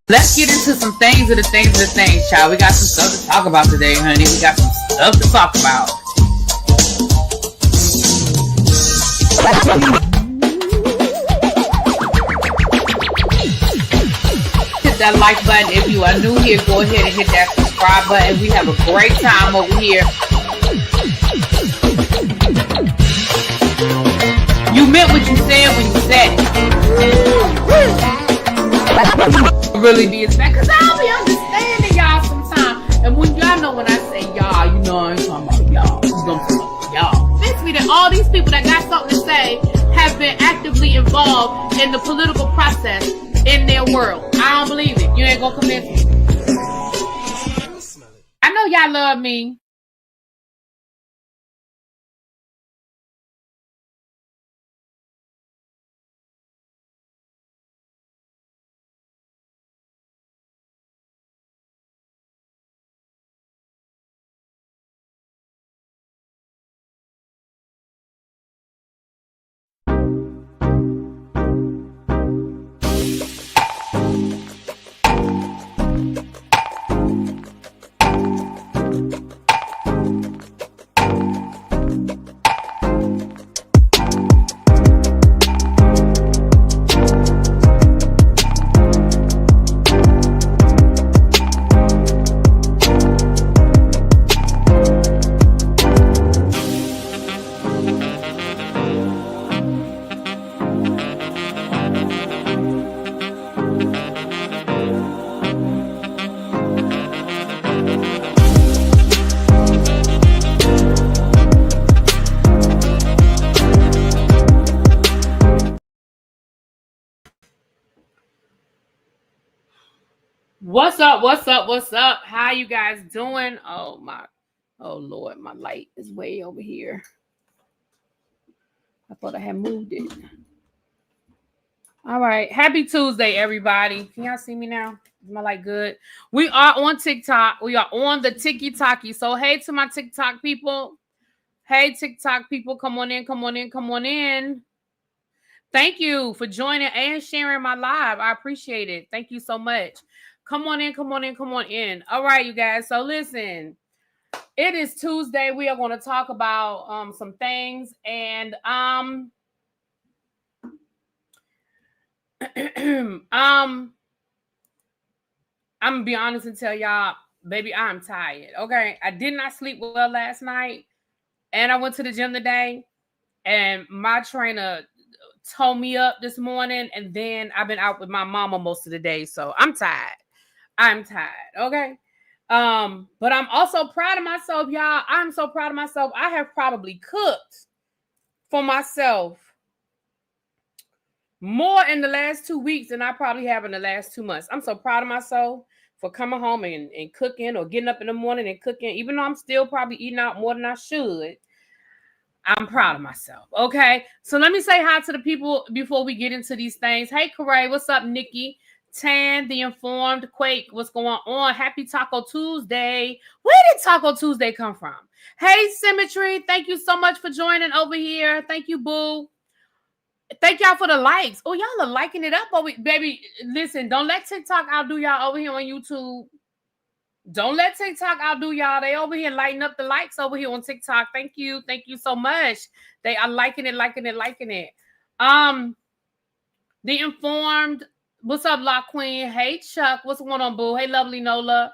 Let's get into some things of the things, child. We got some stuff to talk about today, honey. We got some stuff to talk about. Hit that like button if you are new here. Go ahead and hit that subscribe button. We have a great time over here. You meant what you said when you said it. Really be as bad, because I don't be understanding y'all sometimes. And when y'all know when I say y'all, you know I ain't talking about y'all. You know I'm talking about y'all. It means that all these people that got something to say have been actively involved in the political process in their world. I don't believe it. You ain't gonna convince me. I know y'all love me. What's up? How you guys doing? Oh Lord, my light is way over here. I thought I had moved it. All right. Happy Tuesday, everybody. Can y'all see me now? Is my light good? We are on TikTok. We are on the Tiki-Taki. So hey to my TikTok people. Hey, TikTok people, come on in. Thank you for joining and sharing my live. I appreciate it. Thank you so much. Come on in. All right, you guys. So listen, it is Tuesday. We are going to talk about some things, and I'm gonna be honest and tell y'all, baby, I'm tired. Okay, I did not sleep well last night, and I went to the gym today, and my trainer told me up this morning, and then I've been out with my mama most of the day, so I'm tired. Okay. But I'm also proud of myself, y'all. I'm so proud of myself. I have probably cooked for myself more in the last 2 weeks than I probably have in the last 2 months. I'm so proud of myself for coming home and cooking, or getting up in the morning and cooking, even though I'm still probably eating out more than I should. I'm proud of myself. Okay. So let me say hi to the people before we get into these things. Hey, Corey, what's up, Nikki? Tan, the Informed, Quake, what's going on? Happy Taco Tuesday. Where did Taco Tuesday come from? Hey, Symmetry, thank you so much for joining over here. Thank you, boo. Thank y'all for the likes. Oh, y'all are liking it up over, baby. Listen, don't let TikTok outdo y'all over here on YouTube. Don't let TikTok outdo y'all. They over here lighting up the likes over here on TikTok. Thank you so much. They are liking it. The Informed. What's up, Lock Queen? Hey, Chuck. What's going on, boo? Hey, lovely Nola.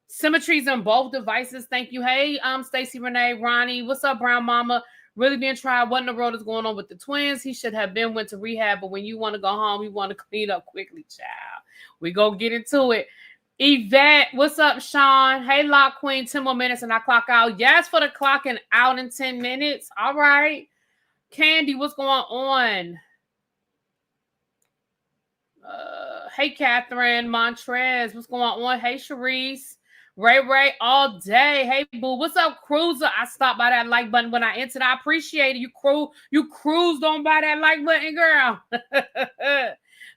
Symmetries on both devices. Thank you. Hey, Stacy Renee, Ronnie. What's up, Brown Mama? Really being tried. What in the world is going on with the twins? He should have went to rehab, but when you want to go home, you want to clean up quickly, child. We gonna get into it. Yvette, what's up, Sean? Hey, Lock Queen. 10 more minutes and I clock out. Yes, for the clocking out in 10 minutes. All right. Candy, what's going on? Hey, Catherine Montrez, what's going on? Hey, Sharice, Ray, all day. Hey, boo, what's up, Cruiser? I stopped by that like button when I entered. I appreciate it. You cruised on by that like button, girl.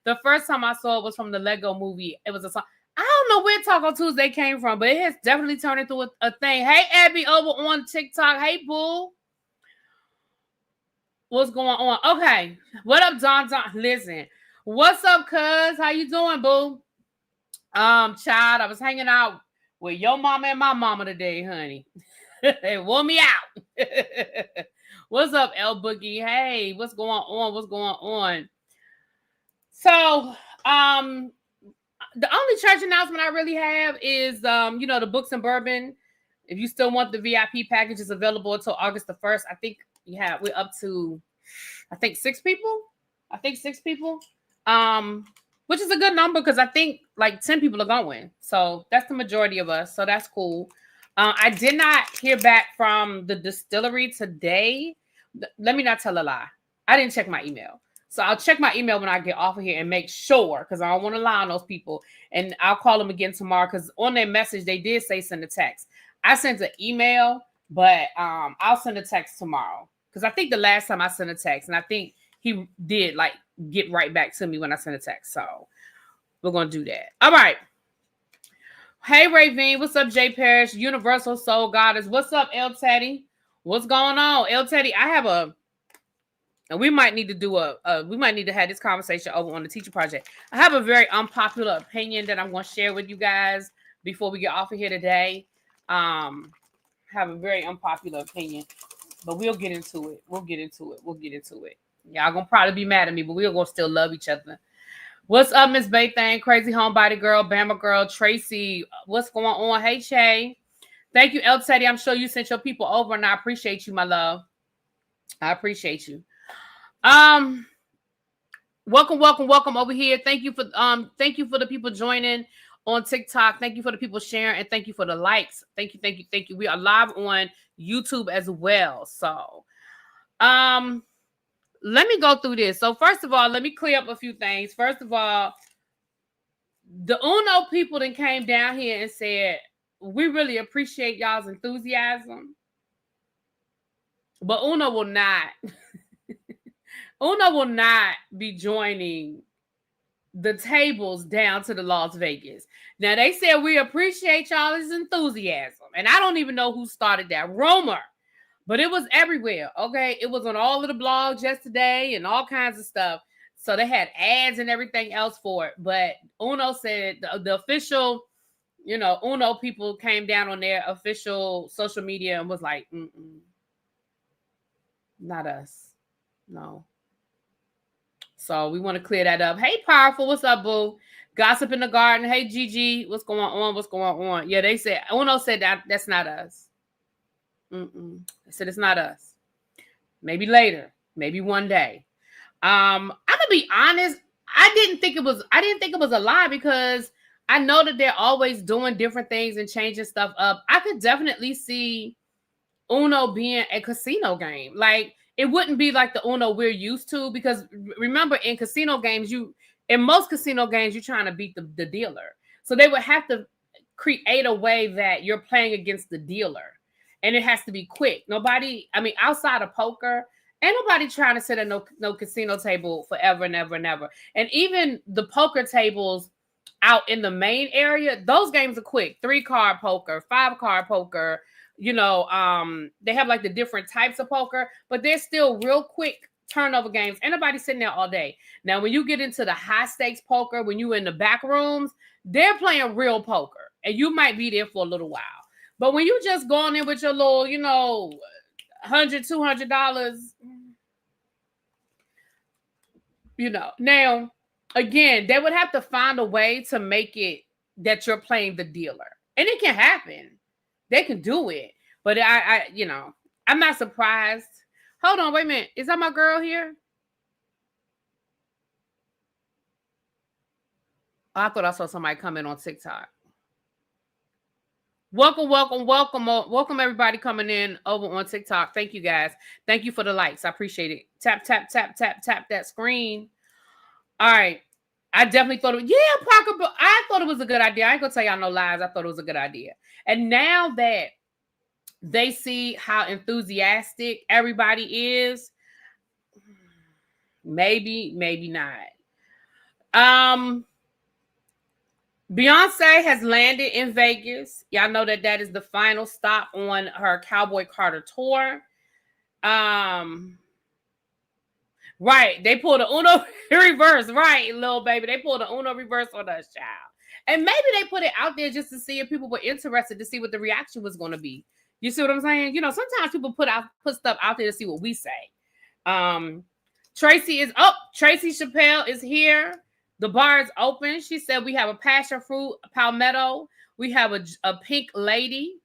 The first time I saw it was from the Lego movie. It was a song. I don't know where Taco Tuesday came from, but it has definitely turned into a thing. Hey, Abby, over on TikTok. Hey, boo. What's going on? Okay. What up, Don? Listen. What's up, cuz? How you doing, boo? Child, I was hanging out with your mama and my mama today, honey. It wore me out. What's up, L Boogie? Hey, what's going on? What's going on? So, the only church announcement I really have is, the Books and Bourbon. If you still want the VIP package, it's available until August the 1st. I think, we're up to, six people. Which is a good number because I think like 10 people are going. So that's the majority of us. So that's cool. I did not hear back from the distillery today. Let me not tell a lie. I didn't check my email. So I'll check my email when I get off of here and make sure, because I don't want to lie on those people. And I'll call them again tomorrow because on their message, they did say send a text. I sent an email, but I'll send a text tomorrow. Because I think the last time I sent a text, and I think he did like get right back to me when I sent a text. So we're going to do that. All right. Hey, Raven. What's up, Jay Parrish? Universal Soul Goddess. What's up, El Teddy? What's going on? El Teddy, and we might need to do we might need to have this conversation over on the teacher project. I have a very unpopular opinion that I'm going to share with you guys before we get off of here today. Have a very unpopular opinion, but we'll get into it. We'll get into it. Y'all gonna probably be mad at me, but we're gonna still love each other. What's up, Miss Baythang, Crazy Homebody Girl, Bama Girl, Tracy? What's going on? Hey, Che. Thank you, El Teddy. I'm sure you sent your people over, and I appreciate you, my love. I appreciate you. Welcome over here. Thank you for the people joining on TikTok. Thank you for the people sharing, and thank you for the likes. Thank you. We are live on YouTube as well. So, let me go through this. So first of all, let me clear up a few things. First of all, the Uno people then came down here and said, we really appreciate y'all's enthusiasm, but Uno will not be joining the tables down to the Las Vegas. Now they said we appreciate y'all's enthusiasm, and I don't even know who started that rumor. But it was everywhere, okay? It was on all of the blogs yesterday and all kinds of stuff. So they had ads and everything else for it. But Uno said the official, Uno people came down on their official social media and was like, not us. No. So we want to clear that up. Hey, Powerful, what's up, boo? Gossip in the Garden. Hey, Gigi, what's going on? Yeah, they said, Uno said that's not us. I said it's not us. Maybe later, maybe one day. I'm gonna be honest. I didn't think it was a lie because I know that they're always doing different things and changing stuff up. I could definitely see Uno being a casino game. Like it wouldn't be like the Uno we're used to, because remember in casino games, in most casino games you're trying to beat the dealer. So they would have to create a way that you're playing against the dealer. And it has to be quick. Outside of poker, ain't nobody trying to sit at no casino table forever and ever and ever. And even the poker tables out in the main area, those games are quick. 3-card poker, 5-card poker. They have like the different types of poker, but they're still real quick turnover games. Ain't nobody sitting there all day. Now, when you get into the high stakes poker, when you're in the back rooms, they're playing real poker. And you might be there for a little while. But when you just going in with your little, $100, $200, now, again, they would have to find a way to make it that you're playing the dealer. And it can happen. They can do it. But I'm not surprised. Hold on, wait a minute. Is that my girl here? Oh, I thought I saw somebody come in on TikTok. Welcome everybody coming in over on TikTok. Thank you guys. Thank you for the likes. I appreciate it. Tap that screen. All right. I definitely thought Parker, but I thought it was a good idea. I ain't gonna tell y'all no lies. I thought it was a good idea. And now that they see how enthusiastic everybody is, maybe not. Beyonce has landed in Vegas. Y'all know that is the final stop on her Cowboy Carter tour. Right. They pulled the Uno reverse. Right, little baby. They pulled the Uno reverse on us, child. And maybe they put it out there just to see if people were interested to see what the reaction was going to be. You see what I'm saying? You know, sometimes people put stuff out there to see what we say. Tracy Chappelle is here. The bar is open. She said we have a passion fruit palmetto. We have a pink lady.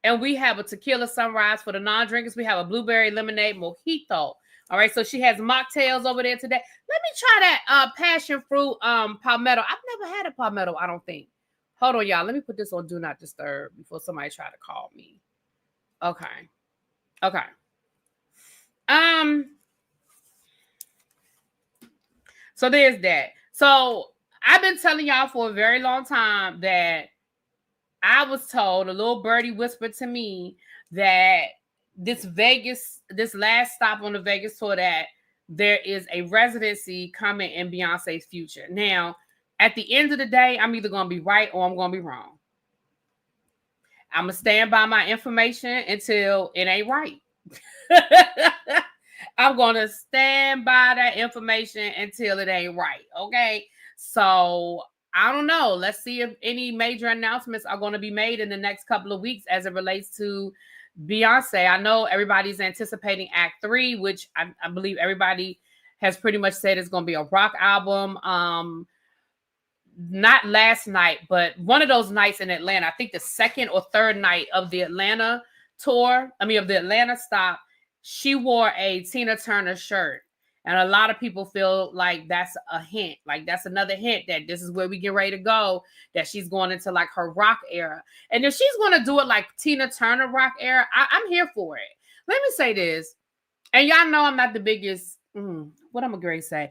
And we have a tequila sunrise for the non-drinkers. We have a blueberry lemonade mojito. All right, so she has mocktails over there today. Let me try that passion fruit palmetto. I've never had a palmetto, I don't think. Hold on, y'all. Let me put this on Do Not Disturb before somebody try to call me. Okay. So there's that. So I've been telling y'all for a very long time that I was told, a little birdie whispered to me that this last stop on the Vegas tour, that there is a residency coming in Beyonce's future. Now, at the end of the day, I'm either going to be right or I'm going to be wrong. I'm going to stand by my information until it ain't right. I'm going to stand by that information until it ain't right. Okay. So I don't know. Let's see if any major announcements are going to be made in the next couple of weeks as it relates to Beyonce. I know everybody's anticipating Act 3, which I believe everybody has pretty much said is going to be a rock album. Not last night, but one of those nights in Atlanta. I think the second or third night of the Atlanta tour, of the Atlanta stop, she wore a Tina Turner shirt. And a lot of people feel like that's a hint, like that's another hint that this is where we get ready to go, that she's going into like her rock era. And if she's going to do it like Tina Turner rock era, I'm here for it. Let me say this. And y'all know I'm not the biggest, what I'm going to say?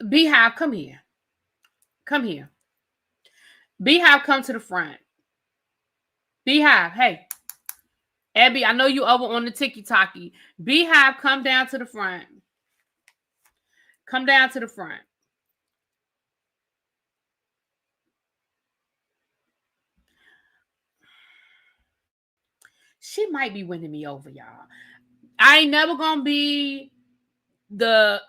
Beehive, come here. Come here. Beehive, come to the front. Beehive, hey. Abby, I know you over on the tiki-taki. Beehive, come down to the front. Come down to the front. She might be winning me over, y'all. I ain't never gonna be the,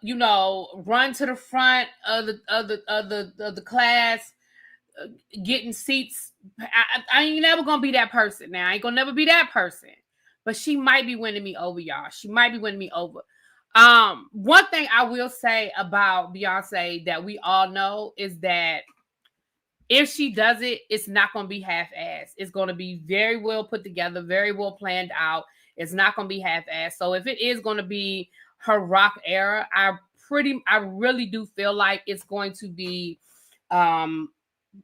run to the front of the class, getting seats. I ain't never gonna be that person. Now I ain't gonna never be that person. But she might be winning me over, y'all. She might be winning me over. One thing I will say about Beyonce that we all know is that if she does it, it's not going to be half-assed. It's going to be very well put together, very well planned out. It's not going to be half-assed. So if it is going to be her rock era, I really do feel like it's going to be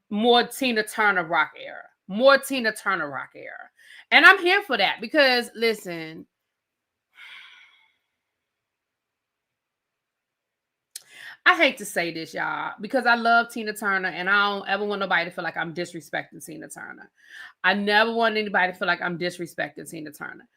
more Tina Turner rock era. More Tina Turner rock era. And I'm here for that because, listen, I hate to say this, y'all, because I love Tina Turner and I don't ever want nobody to feel like I'm disrespecting Tina Turner. I never want anybody to feel like I'm disrespecting Tina Turner.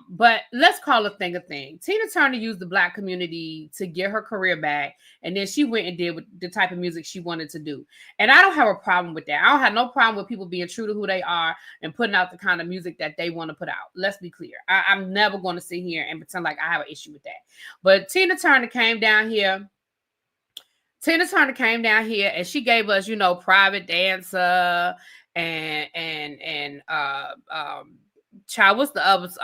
But let's call a thing a thing. Tina Turner used the Black community to get her career back, and then she went and did the type of music she wanted to do. And I don't have a problem with that. I don't have no problem with people being true to who they are and putting out the kind of music that they want to put out. Let's be clear. I'm never going to sit here and pretend like I have an issue with that. But Tina Turner came down here and she gave us, Private Dancer and child, what's the others?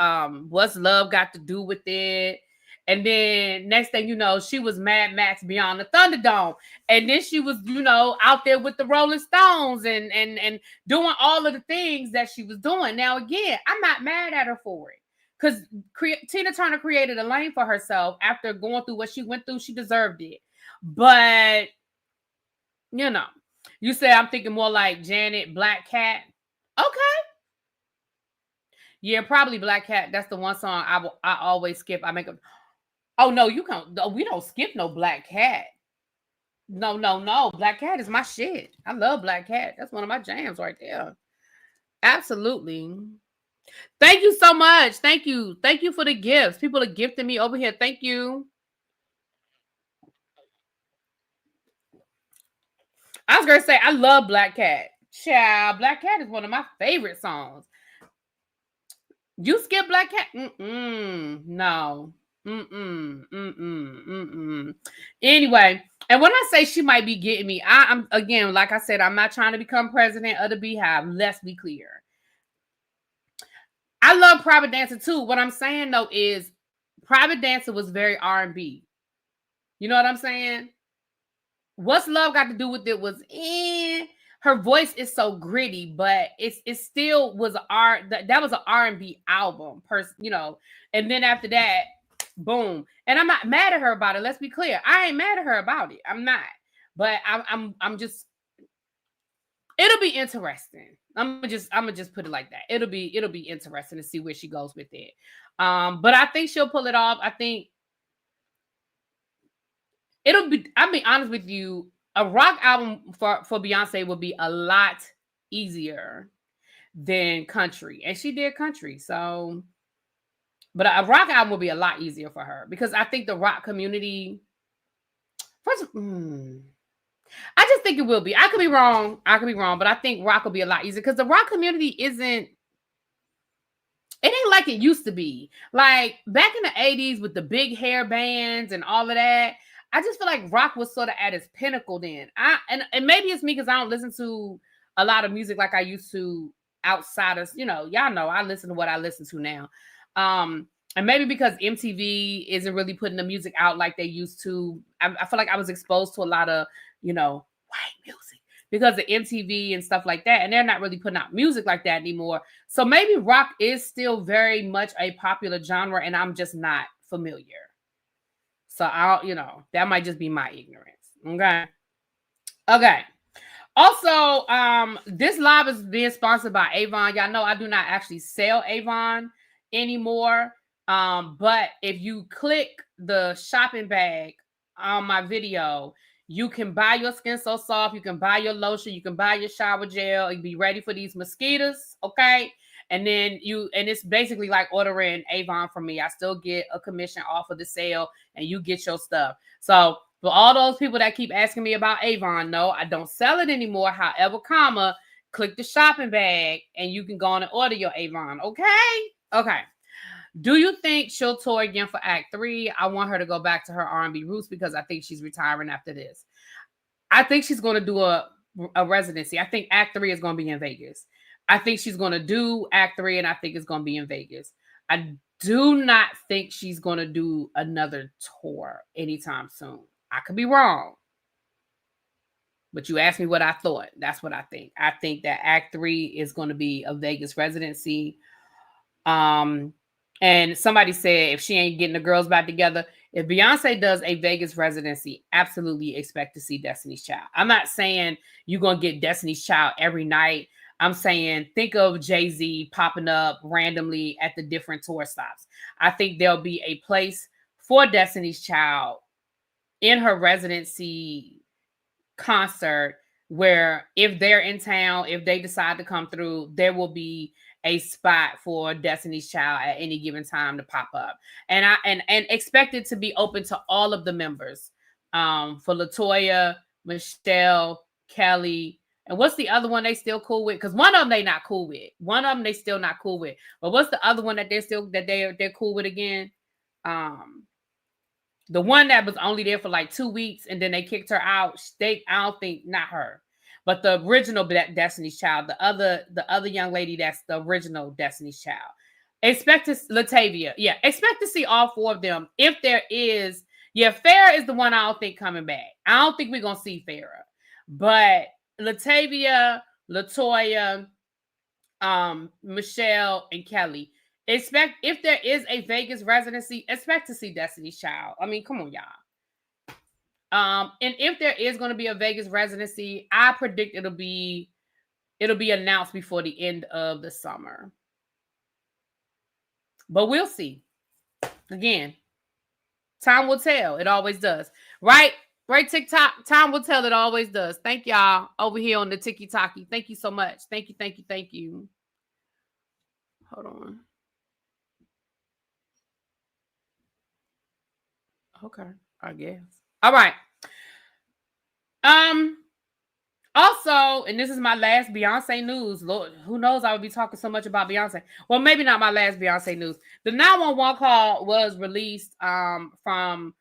What's Love Got to Do with It? And then next thing you know, she was Mad Max Beyond the Thunderdome. And then she was, out there with the Rolling Stones and doing all of the things that she was doing. Now, again, I'm not mad at her for it. Because Tina Turner created a lane for herself after going through what she went through. She deserved it. But, you say I'm thinking more like Janet, Black Cat. Okay. Yeah, probably Black Cat. That's the one song I always skip. I make a. Oh no, you can't. We don't skip no Black Cat. No. Black Cat is my shit. I love Black Cat. That's one of my jams right there. Absolutely. Thank you so much. Thank you for the gifts. People are gifting me over here. Thank you. I was gonna say I love Black Cat. Child, Black Cat is one of my favorite songs. You skip Black Cat? No. Anyway, and when I say she might be getting me, I'm again, like I said, I'm not trying to become president of the Beehive. Let's be clear. I love Private Dancer too. What I'm saying though is Private Dancer was very R&B. You know what I'm saying? What's Love got to do with it was her voice is so gritty, but it still was that was an R&B album, and then after that, boom. And I'm not mad at her about it. Let's be clear. I ain't mad at her about it. I'm not. But I'm just it'll be interesting. I'm gonna just put it like that. It'll be interesting to see where she goes with it. But I think she'll pull it off. I think I'll be honest with you, a rock album for Beyonce would be a lot easier than country. And she did country. So, but a rock album would be a lot easier for her because I think the rock community, I just think it will be. I could be wrong, but I think rock will be a lot easier because the rock community it ain't like it used to be. Like back in the 80s with the big hair bands and all of that, I just feel like rock was sort of at its pinnacle then. And maybe it's me because I don't listen to a lot of music like I used to outside of, y'all know I listen to what I listen to now. And maybe because MTV isn't really putting the music out like they used to. I feel like I was exposed to a lot of, white music because of MTV and stuff like that. And they're not really putting out music like that anymore. So maybe rock is still very much a popular genre and I'm just not familiar. So that might just be my ignorance. Okay. Also, this live is being sponsored by Avon. Y'all know I do not actually sell Avon anymore. But if you click the shopping bag on my video, you can buy your Skin So Soft, you can buy your lotion, you can buy your shower gel, and be ready for these mosquitoes, okay? And then it's basically like ordering Avon from me. I still get a commission off of the sale, and you get your stuff. So for all those people that keep asking me about Avon, no, I don't sell it anymore. However, click the shopping bag, and you can go on and order your Avon, okay? Okay. Do you think she'll tour again for Act 3? I want her to go back to her R&B roots because I think she's retiring after this. I think she's going to do a residency. I think Act 3 is going to be in Vegas. I think she's going to do Act 3, and I think it's going to be in Vegas. I do not think she's going to do another tour anytime soon. I could be wrong. But you asked me what I thought. That's what I think. I think that Act 3 is going to be a Vegas residency. And somebody said if she ain't getting the girls back together, if Beyonce does a Vegas residency, absolutely expect to see Destiny's Child. I'm not saying you're going to get Destiny's Child every night. I'm saying think of Jay-Z popping up randomly at the different tour stops. I think there'll be a place for Destiny's Child in her residency concert where if they're in town, if they decide to come through, there will be a spot for Destiny's Child at any given time to pop up. And expect it to be open to all of the members. For LaToya, Michelle, Kelly, and what's the other one they still cool with? Because one of them they not cool with. One of them they still not cool with. But what's the other one that they're cool with again? The one that was only there for like 2 weeks and then they kicked her out. I don't think not her. But the original Destiny's Child, the other young lady that's the original Destiny's Child. Expect to Latavia. Yeah, expect to see all 4 of them. If there is, Farrah is the one I don't think coming back. I don't think we're gonna see Farrah. But Latavia, LaToya, Michelle, and Kelly. Expect if there is a Vegas residency, expect to see Destiny's Child. I mean, come on, y'all. And if there is going to be a Vegas residency, I predict it'll be announced before the end of the summer. But we'll see. Again, time will tell. It always does. Right? Right, TikTok. Time will tell. It always does. Thank y'all over here on the Tiki-Taki. Thank you so much. Thank you. Hold on. Okay, I guess. All right. Also, and this is my last Beyonce news. Lord, who knows? I would be talking so much about Beyonce. Well, maybe not my last Beyonce news. The 911 call was released from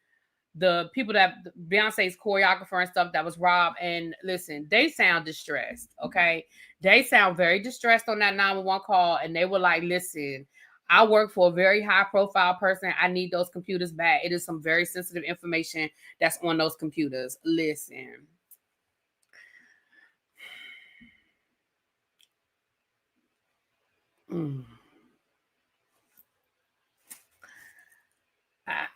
the people that Beyonce's choreographer and stuff that was robbed. And listen, they sound distressed. Okay, they sound very distressed on that 911 call, and they were like, "Listen, I work for a very high profile person. I need those computers back. It is some very sensitive information that's on those computers. Listen." Mm. I,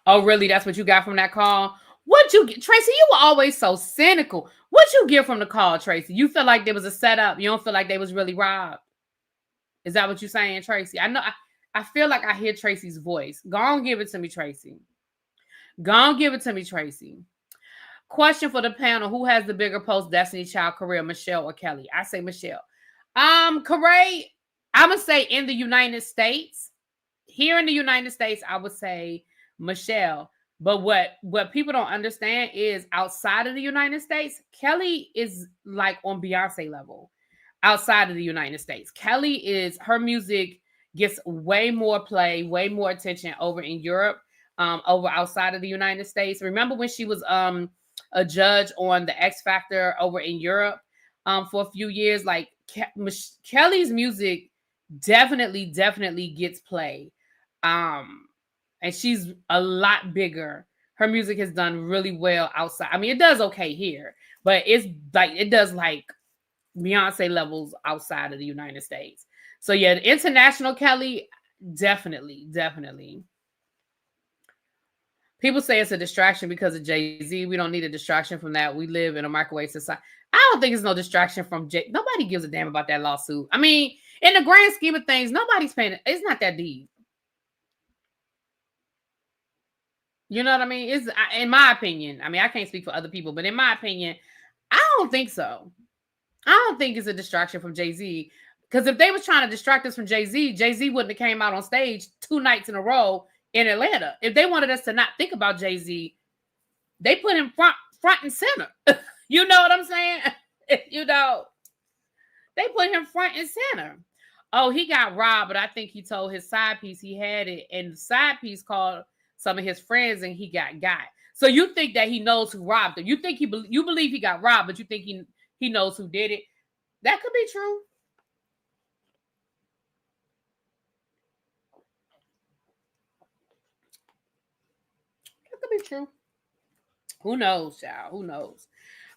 oh, really? That's what you got from that call? What'd you get? Tracy, you were always so cynical. What'd you get from the call, Tracy? You feel like there was a setup. You don't feel like they was really robbed. Is that what you're saying, Tracy? I know. I feel like I hear Tracy's voice. Go on, give it to me, Tracy. Go on, give it to me, Tracy. Question for the panel: who has the bigger post-Destiny Child career, Michelle or Kelly? I say Michelle. Corey, I'm gonna say in the United States. Here in the United States, I would say Michelle. But what people don't understand is outside of the United States, Kelly is like on Beyonce level. Outside of the United States, Kelly is her music gets way more play, way more attention over in Europe, over outside of the United States. Remember when she was a judge on the X Factor over in Europe for a few years? Like Kelly's music definitely gets play. And she's a lot bigger. Her music has done really well outside. I mean, it does okay here, but it's like it does like Beyonce levels outside of the United States. So yeah, the international Kelly, definitely. People say it's a distraction because of Jay-Z. We don't need a distraction from that. We live in a microwave society. I don't think it's no distraction from Jay. Nobody gives a damn about that lawsuit. I mean, in the grand scheme of things, nobody's paying. It's not that deep. You know what I mean? It's in my opinion. I mean, I can't speak for other people, but in my opinion, I don't think so. I don't think it's a distraction from Jay-Z. Because if they was trying to distract us from Jay-Z, Jay-Z wouldn't have came out on stage 2 nights in a row in Atlanta. If they wanted us to not think about Jay-Z, they put him front and center. You know what I'm saying? You know, they put him front and center. Oh, he got robbed, but I think he told his side piece he had it, and the side piece called some of his friends, and he got. So you think that he knows who robbed him? You think you believe he got robbed, but you think he knows who did it? That could be true. That could be true. Who knows, child? Who knows?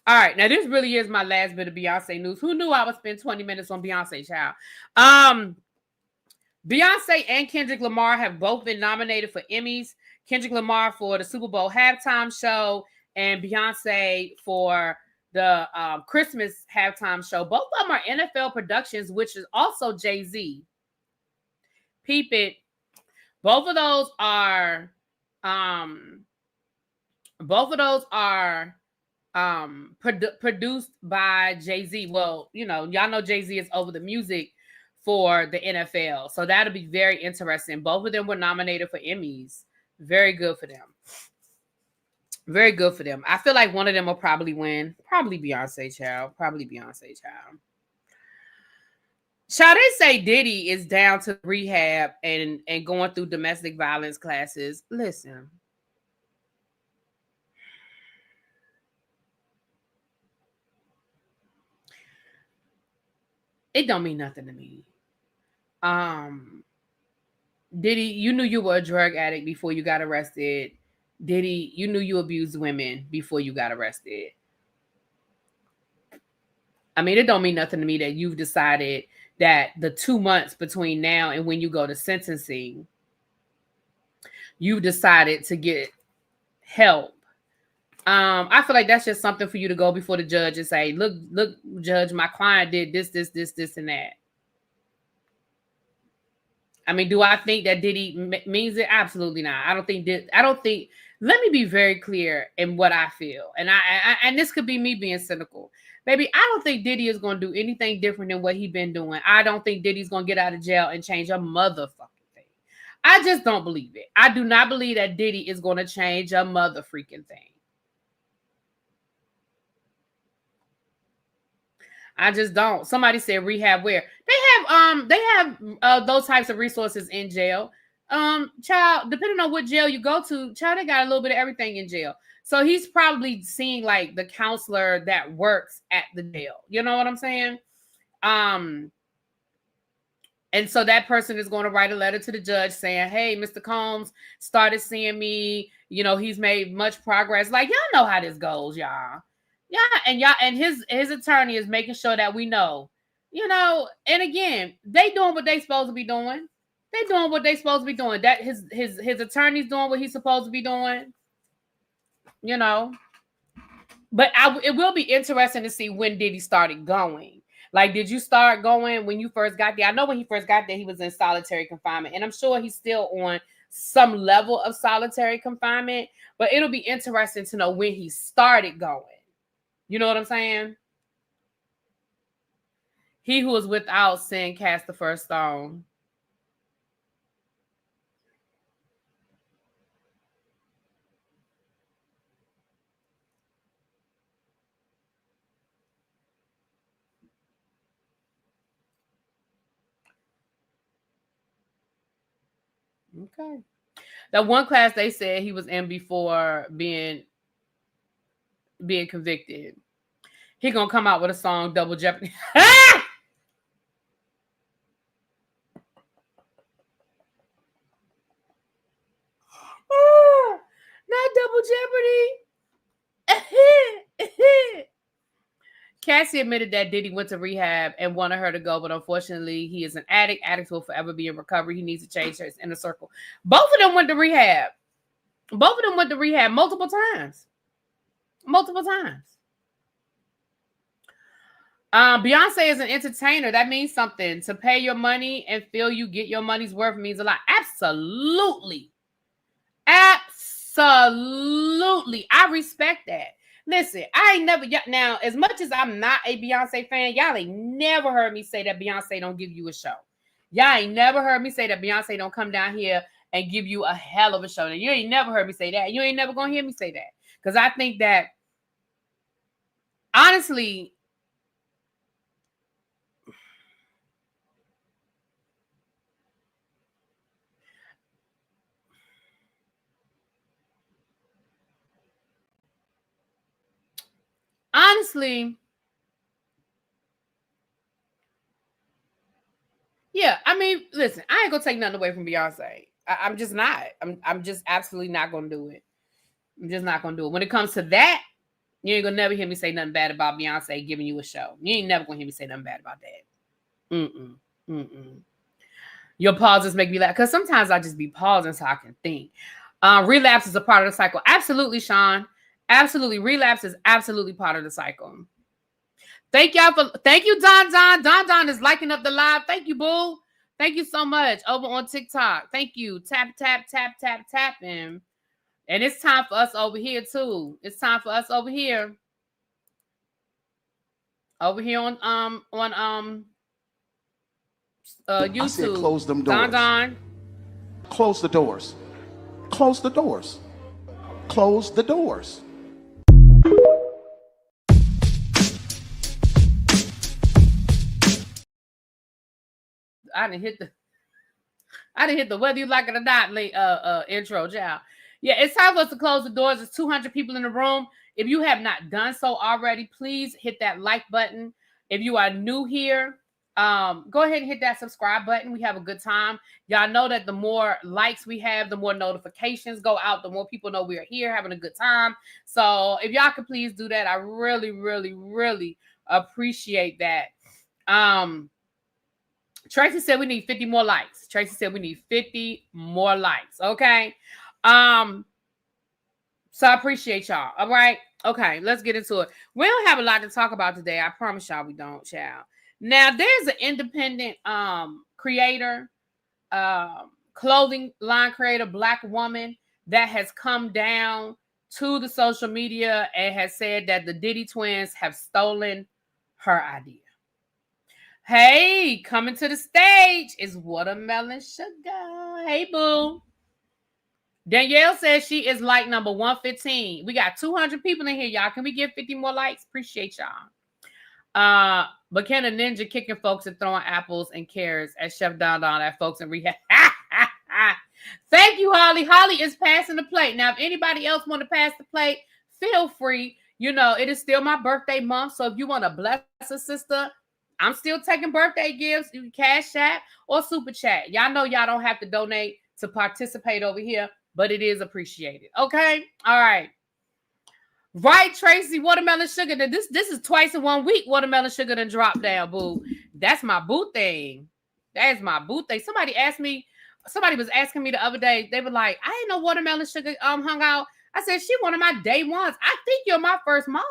All right, now this really is my last bit of Beyonce news. Who knew I would spend 20 minutes on Beyonce, child? Beyonce and Kendrick Lamar have both been nominated for Emmys. Kendrick Lamar for the Super Bowl halftime show, and Beyonce for the Christmas halftime show. Both of them are NFL productions, which is also Jay-Z. Peep it. Both of those are produced by Jay-Z. Well, you know, y'all know Jay-Z is over the music for the NFL. So that'll be very interesting. Both of them were nominated for Emmys. Very good for them. Very good for them. I feel like one of them will probably win. Probably Beyonce, child. Shall they say Diddy is down to rehab and going through domestic violence classes? Listen. It don't mean nothing to me. Diddy, you knew you were a drug addict before you got arrested. Diddy, you knew you abused women before you got arrested. I mean, it don't mean nothing to me that you've decided that the 2 months between now and when you go to sentencing, you decided to get help. I feel like that's just something for you to go before the judge and say, look, judge, my client did this, and that. I mean, do I think that Diddy means it? Absolutely not. I don't think. Let me be very clear in what I feel, and and this could be me being cynical. Baby, I don't think Diddy is going to do anything different than what he's been doing. I don't think Diddy's going to get out of jail and change a motherfucking thing. I just don't believe it. I do not believe that Diddy is going to change a mother freaking thing. I just don't. Somebody said rehab where? They have those types of resources in jail. Child, depending on what jail you go to, child, they got a little bit of everything in jail. So he's probably seeing like the counselor that works at the jail. You know what I'm saying? And so that person is going to write a letter to the judge saying, hey, Mr. Combs started seeing me. You know, he's made much progress. Like, y'all know how this goes, y'all. Yeah, and his attorney is making sure that we know. You know, and again, they doing what they supposed to be doing. They doing what they supposed to be doing. That his attorney's doing what he's supposed to be doing. You know. But it will be interesting to see when Diddy started going. Like, did you start going when you first got there? I know when he first got there, he was in solitary confinement. And I'm sure he's still on some level of solitary confinement. But it'll be interesting to know when he started going. You know what I'm saying? He who is without sin cast the first stone. Okay. That one class they said he was in before being convicted. He gonna come out with a song, Double Jeopardy. Not Double Jeopardy. Cassie admitted that Diddy went to rehab and wanted her to go, but unfortunately, he is an addict. Addicts will forever be in recovery. He needs to change his inner circle. Both of them went to rehab. Both of them went to rehab multiple times. Multiple times. Beyonce is an entertainer. That means something. To pay your money and feel you get your money's worth means a lot. Absolutely. Absolutely. I respect that. Listen, I ain't never, now, as much as I'm not a Beyonce fan, y'all ain't never heard me say that Beyonce don't give you a show. Y'all ain't never heard me say that Beyonce don't come down here and give you a hell of a show. You ain't never heard me say that. You ain't never gonna hear me say that. Because I think that, honestly, yeah, I mean, listen, I ain't gonna take nothing away from Beyonce. I'm just not. I'm just absolutely not gonna do it. I'm just not gonna do it. When it comes to that, you ain't gonna never hear me say nothing bad about Beyonce giving you a show. You ain't never gonna hear me say nothing bad about that. Your pauses make me laugh because sometimes I just be pausing so I can think. Relapse is a part of the cycle. Absolutely, Sean. Absolutely, relapse is absolutely part of the cycle. Thank you, Don. Don is liking up the live. Thank you, boo. Thank you so much. Over on TikTok. Thank you. Tap, tapping. And it's time for us over here, too. It's time for us over here. Over here on YouTube. I said close them doors. Don. Close the doors. Close the doors. Close the doors. I didn't hit the whether you like it or not intro, child. Yeah, it's time for us to close the doors. There's 200 people in the room. If you have not done so already, please hit that like button. If you are new here, go ahead and hit that subscribe button. We have a good time. Y'all know that the more likes we have, the more notifications go out, the more people know we are here having a good time. So if y'all could please do that, I really, really, really appreciate that. Tracy said we need 50 more likes. Tracy said we need 50 more likes. Okay. So I appreciate y'all. All right. Okay, let's get into it. We don't have a lot to talk about today. I promise y'all we don't, child. Now, there's an independent creator, clothing line creator, Black woman that has come down to the social media and has said that the Diddy twins have stolen her idea. Hey, coming to the stage is Watermelon Sugar. Hey, boo. Danielle says she is like number 115. We got 200 people in here, y'all. Can we get 50 more likes? Appreciate y'all. But can a ninja kicking folks and throwing apples and carrots at Chef Don Don at folks in rehab? Thank you, Holly. Holly is passing the plate. Now, if anybody else want to pass the plate, feel free. You know, it is still my birthday month. So if you want to bless a sister, I'm still taking birthday gifts. You can Cash App or Super Chat. Y'all know y'all don't have to donate to participate over here, but it is appreciated. Okay? All right. Right, Tracy, Watermelon Sugar. This is twice in 1 week. Watermelon Sugar done drop down, boo. That's my boo thing. That is my boo thing. Somebody was asking me the other day. They were like, I ain't know Watermelon Sugar hung out. I said, she one of my day ones. I think you're my first mod.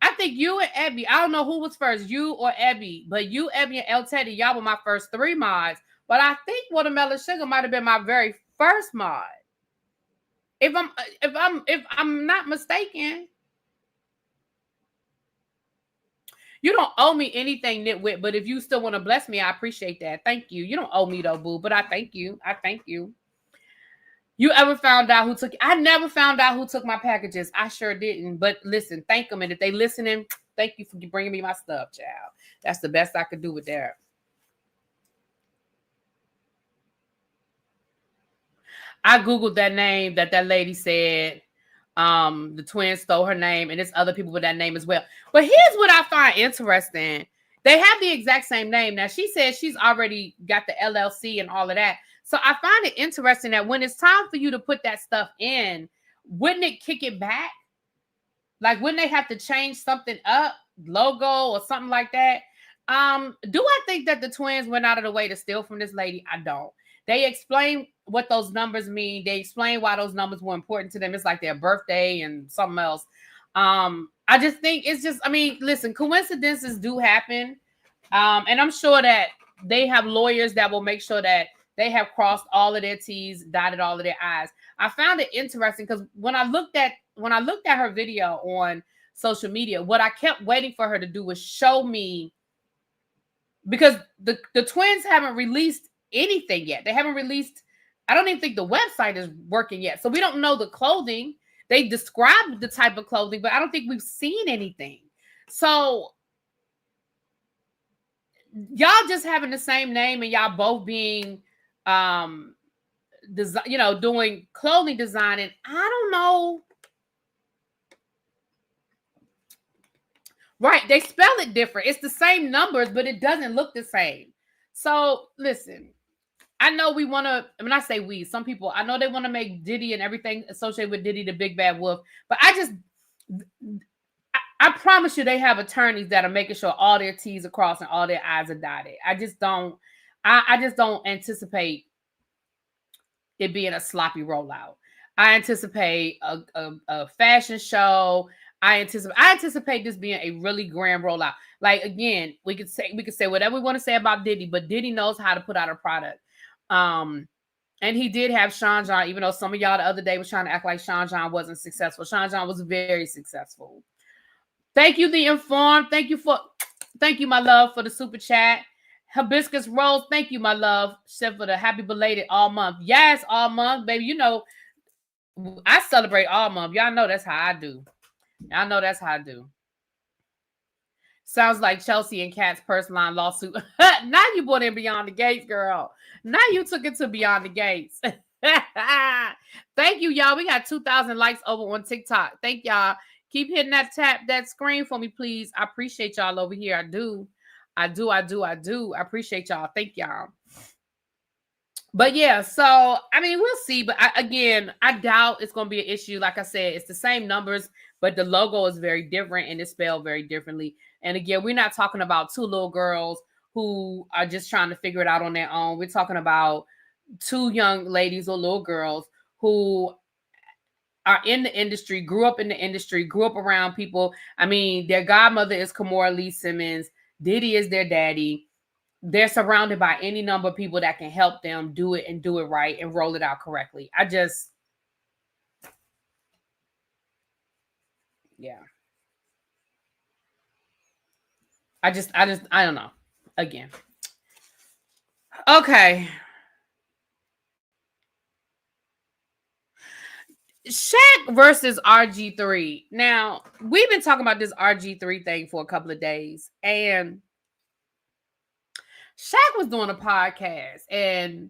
I think you and Abby, I don't know who was first, you or Abby, but you, Abby, and El Teddy, y'all were my first 3 mods. But I think Watermelon Sugar might have been my very first mod. If I'm not mistaken. You don't owe me anything, Nitwit, but if you still want to bless me, I appreciate that. Thank you. You don't owe me though, boo, but I thank you. I thank you. You ever found out who took? I never found out who took my packages. I sure didn't. But listen, thank them, and if they listening, thank you for bringing me my stuff, child. That's the best I could do with that. I googled that name that lady said. The twins stole her name, and there's other people with that name as well. But here's what I find interesting. They have the exact same name. Now, she says she's already got the LLC and all of that. So I find it interesting that when it's time for you to put that stuff in, wouldn't it kick it back? Like, wouldn't they have to change something up, logo or something like that? Do I think that the twins went out of the way to steal from this lady? I don't. They explain what those numbers mean. They explain why those numbers were important to them. It's like their birthday and something else. I just think it's just, I mean, listen, coincidences do happen. And I'm sure that they have lawyers that will make sure that they have crossed all of their T's, dotted all of their I's. I found it interesting because when I looked at her video on social media, what I kept waiting for her to do was show me, because the twins haven't released anything yet. They haven't released, I don't even think the website is working yet. So we don't know the clothing. They described the type of clothing, but I don't think we've seen anything. So y'all just having the same name and y'all both being doing clothing designing. I don't know. Right. They spell it different. It's the same numbers, but it doesn't look the same. So listen, I know we want to, when I say we, some people, I know they want to make Diddy and everything associated with Diddy the big bad wolf, but I promise you they have attorneys that are making sure all their T's are crossed and all their I's are dotted. I just don't anticipate it being a sloppy rollout. I anticipate a fashion show. I anticipate this being a really grand rollout. Like, again, we could say whatever we want to say about Diddy, but Diddy knows how to put out a product. And he did have Sean John, even though some of y'all the other day was trying to act like Sean John wasn't successful. Sean John was very successful. Thank you, The Informed. Thank you, my love, for the super chat. Hibiscus Rose, thank you, my love. Except for the happy belated all month. Yes, all month, baby. You know, I celebrate all month. Y'all know that's how I do. Y'all know that's how I do. Sounds like Chelsea and Kat's personal line lawsuit. Now you brought in Beyond the Gates, girl. Now you took it to Beyond the Gates. Thank you, y'all. We got 2,000 likes over on TikTok. Thank y'all. Keep hitting that screen for me, please. I appreciate y'all over here. I do. I appreciate y'all. Thank y'all. But yeah, so, I mean, we'll see. But I doubt it's going to be an issue. Like I said, it's the same numbers, but the logo is very different and it's spelled very differently. And again, we're not talking about 2 little girls who are just trying to figure it out on their own. We're talking about 2 young ladies or little girls who are in the industry, grew up in the industry, grew up around people. I mean, their godmother is Kimora Lee Simmons. Diddy is their daddy. They're surrounded by any number of people that can help them do it and do it right and roll it out correctly. I don't know. again. Okay. Shaq versus RG3. Now, we've been talking about this RG3 thing for a couple of days, and Shaq was doing a podcast, and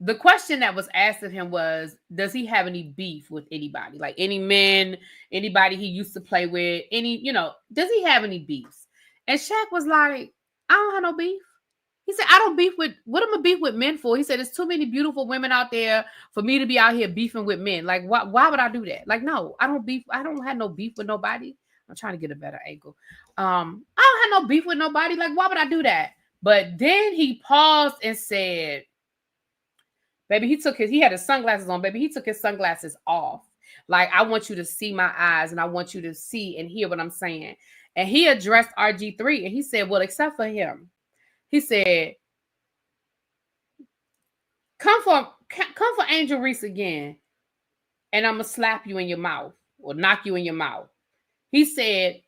the question that was asked of him was, does he have any beef with anybody? Like any men, anybody he used to play with, does he have any beefs? And Shaq was like, I don't have no beef. He said, I don't beef with, what am I beef with men for? He said, there's too many beautiful women out there for me to be out here beefing with men. Like, why would I do that? Like, no, I don't beef. I don't have no beef with nobody. I'm trying to get a better angle. I don't have no beef with nobody. Like, why would I do that? But then he paused and said, baby, he had his sunglasses on, baby. He took his sunglasses off. Like, I want you to see my eyes and I want you to see and hear what I'm saying. And he addressed RG3 and he said, well, except for him. He said, come for Angel Reese again, and I'm going to slap you in your mouth or knock you in your mouth. He said,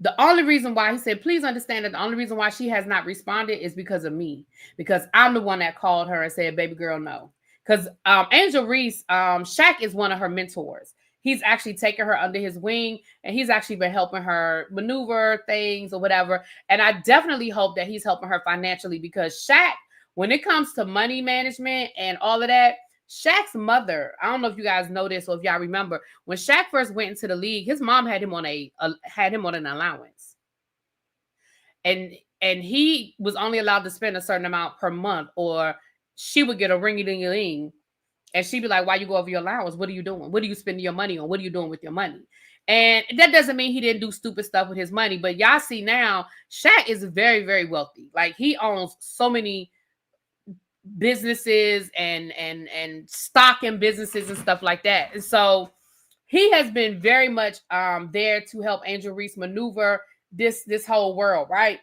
the only reason why, he said, please understand that the only reason why she has not responded is because of me, because I'm the one that called her and said, baby girl, no. Because Angel Reese, Shaq is one of her mentors. He's actually taken her under his wing, and he's actually been helping her maneuver things or whatever. And I definitely hope that he's helping her financially, because Shaq, when it comes to money management and all of that, Shaq's mother, I don't know if you guys know this or if y'all remember, when Shaq first went into the league, his mom had him on an allowance. And he was only allowed to spend a certain amount per month, or she would get a ring-a-ding-a-ling. And she'd be like, why you go over your allowance? What are you doing? What are you spending your money on? What are you doing with your money? And that doesn't mean he didn't do stupid stuff with his money. But y'all see now, Shaq is very, very wealthy. Like, he owns so many businesses and stock in businesses and stuff like that. And so he has been very much there to help Angel Reese maneuver this whole world, right?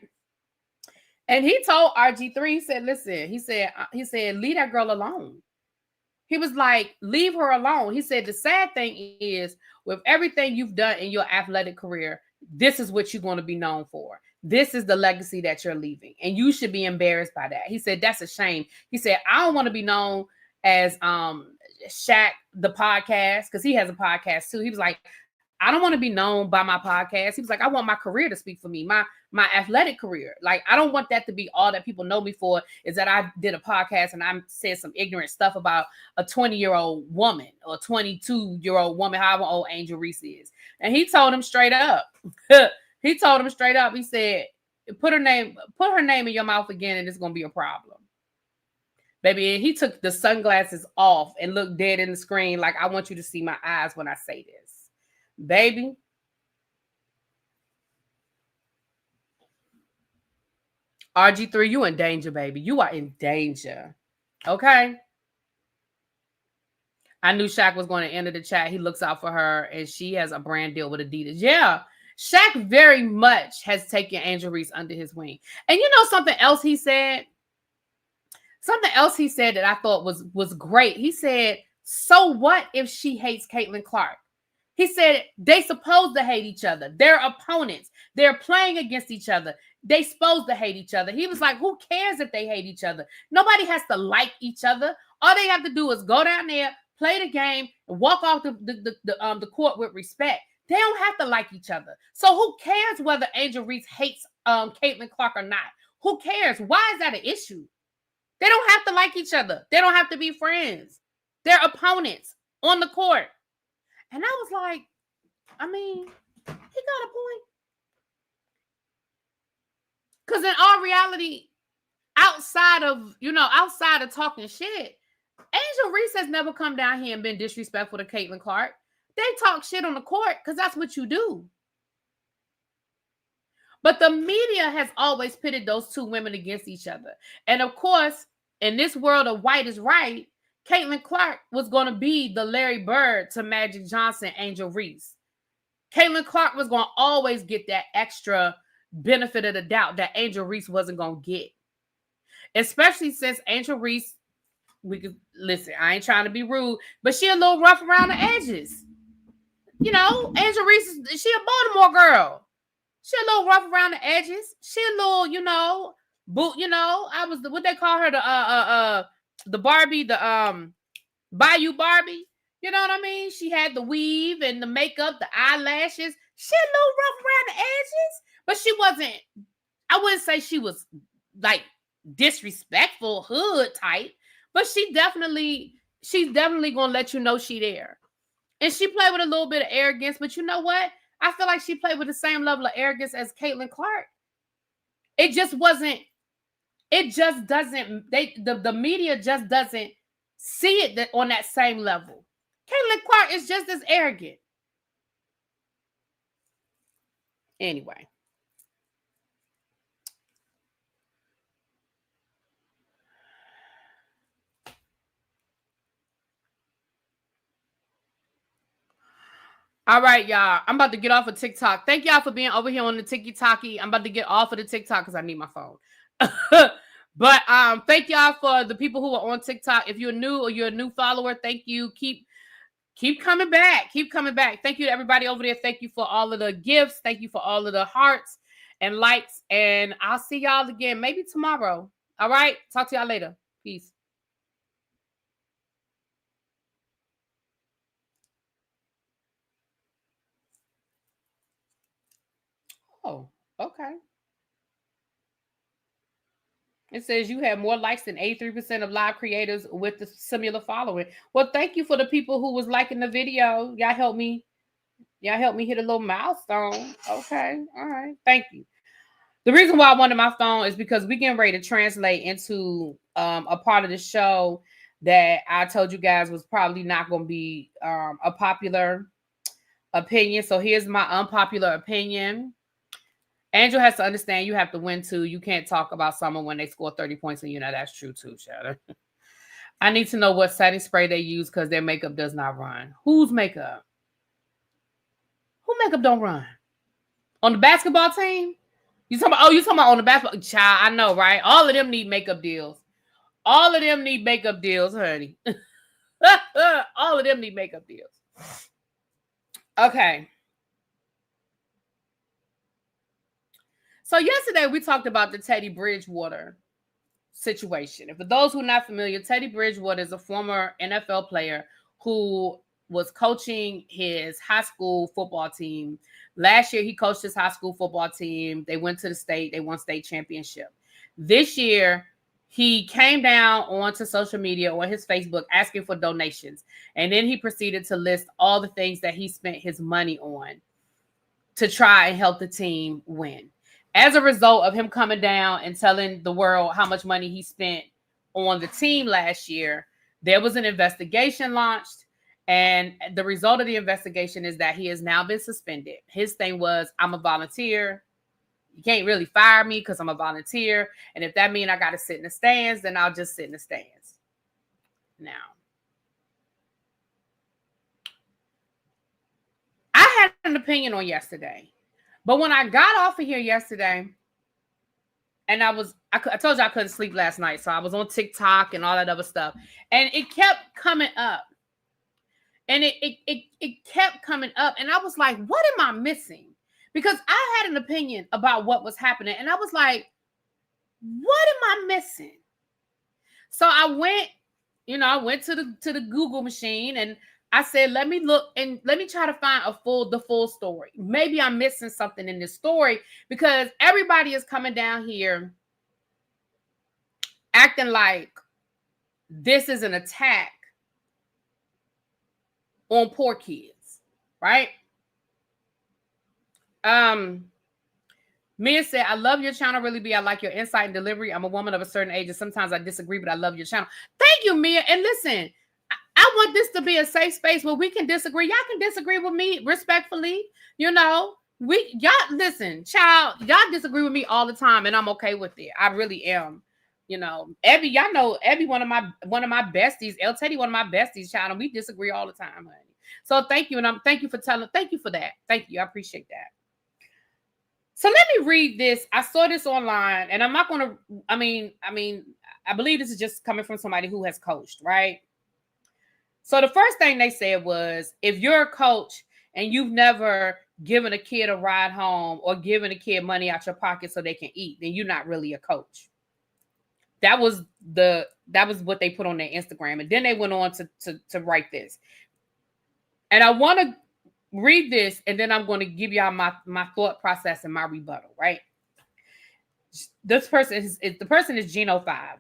And he told RG3, he said, listen, he said, leave that girl alone. He was like, leave her alone. He said, the sad thing is, with everything you've done in your athletic career, this is what you're going to be known for. This is the legacy that you're leaving. And you should be embarrassed by that. He said, that's a shame. He said, I don't want to be known as Shaq, the podcast, because he has a podcast too. He was like, I don't want to be known by my podcast. He was like, I want my career to speak for me, my athletic career. Like, I don't want that to be all that people know me for, is that I did a podcast and I said some ignorant stuff about a 20-year-old woman or a 22-year-old woman, however old Angel Reese is. And he told him straight up. He said, put her name in your mouth again and it's going to be a problem. Baby, and he took the sunglasses off and looked dead in the screen like, I want you to see my eyes when I say this. Baby, RG3, you in danger, baby. You are in danger. Okay? I knew Shaq was going to enter the chat. He looks out for her, and she has a brand deal with Adidas. Yeah, Shaq very much has taken Angel Reese under his wing. And you know something else he said? Something else he said that I thought was great. He said, so what if she hates Caitlin Clark? He said, they supposed to hate each other. They're opponents. They're playing against each other. They supposed to hate each other. He was like, who cares if they hate each other? Nobody has to like each other. All they have to do is go down there, play the game, and walk off the court with respect. They don't have to like each other. So who cares whether Angel Reese hates Caitlin Clark or not? Who cares? Why is that an issue? They don't have to like each other. They don't have to be friends. They're opponents on the court. And I was like, I mean, he got a point. Because in all reality, outside of talking shit, Angel Reese has never come down here and been disrespectful to Caitlin Clark. They talk shit on the court because that's what you do. But the media has always pitted those two women against each other. And of course, in this world of white is right, Caitlin Clark was going to be the Larry Bird to Magic Johnson, Angel Reese. Caitlin Clark was going to always get that extra benefit of the doubt that Angel Reese wasn't going to get. Especially since Angel Reese, listen, I ain't trying to be rude, but she a little rough around the edges. You know, Angel Reese, she a Baltimore girl. She a little rough around the edges. She a little, I was what they call her, the Barbie, the Bayou Barbie. You know what I mean? She had the weave and the makeup, the eyelashes. She a little rough around the edges, but she wasn't. I wouldn't say she was like disrespectful hood type, but she's definitely gonna let you know she there. And she played with a little bit of arrogance, but you know what? I feel like she played with the same level of arrogance as Caitlin Clark. It just wasn't. It just doesn't. The media just doesn't see it on that same level. Caitlin Clark is just as arrogant. Anyway. All right, y'all. I'm about to get off of TikTok. Thank y'all for being over here on the Tiki-Taki. I'm about to get off of the TikTok because I need my phone. But thank y'all for the people who are on TikTok. If you're new or you're a new follower, thank you. Keep coming back. Keep coming back. Thank you to everybody over there. Thank you for all of the gifts. Thank you for all of the hearts and likes. And I'll see y'all again maybe tomorrow. All right. Talk to y'all later. Peace. Oh, okay. It says you have more likes than 83% of live creators with the similar following. Well, thank you for the people who was liking the video. Y'all help me hit a little milestone. Okay. All right. Thank you. The reason why I wanted my phone is because we getting ready to translate into a part of the show that I told you guys was probably not going to be a popular opinion. So here's my unpopular opinion. Angel has to understand you have to win too. You can't talk about someone when they score 30 points and that's true too, Shadow. I need to know what setting spray they use because their makeup does not run. Whose makeup? Who makeup don't run? On the basketball team? You talking about on the basketball? Child, I know, right? All of them need makeup deals. All of them need makeup deals, honey. All of them need makeup deals. Okay. So yesterday we talked about the Teddy Bridgewater situation. And for those who are not familiar, Teddy Bridgewater is a former NFL player who was coaching his high school football team. Last year, he coached his high school football team. They went to the state. They won state championship. This year, he came down onto social media on his Facebook asking for donations. And then he proceeded to list all the things that he spent his money on to try and help the team win. As a result of him coming down and telling the world how much money he spent on the team last year, there was an investigation launched. And the result of the investigation is that he has now been suspended. His thing was, I'm a volunteer. You can't really fire me because I'm a volunteer. And if that means I got to sit in the stands, then I'll just sit in the stands. Now, I had an opinion on yesterday. But when I got off of here yesterday, and I told you I couldn't sleep last night. So I was on TikTok and all that other stuff. And it kept coming up. And it kept coming up. And I was like, what am I missing? Because I had an opinion about what was happening. And I was like, what am I missing? So I went to the Google machine and I said, let me look and let me try to find the full story. Maybe I'm missing something in this story because everybody is coming down here acting like this is an attack on poor kids, right? Mia said, I love your channel, ReallyB. I like your insight and delivery. I'm a woman of a certain age and sometimes I disagree, but I love your channel. Thank you, Mia. And listen, I want this to be a safe space where we can disagree. Y'all can disagree with me respectfully. Y'all listen, child, y'all disagree with me all the time and I'm okay with it. I really am. Abby, y'all know Abby, one of my besties, El Teddy, one of my besties, child, and we disagree all the time, honey. So thank you. And thank you for that. Thank you. I appreciate that. So let me read this. I saw this online and I'm not going to, I believe this is just coming from somebody who has coached, right? So the first thing they said was, if you're a coach and you've never giving a kid a ride home or giving a kid money out your pocket so they can eat, then you're not really a coach. That was what they put on their Instagram. And then they went on to write this. And I want to read this, and then I'm going to give y'all my thought process and my rebuttal, right? The person is Geno5.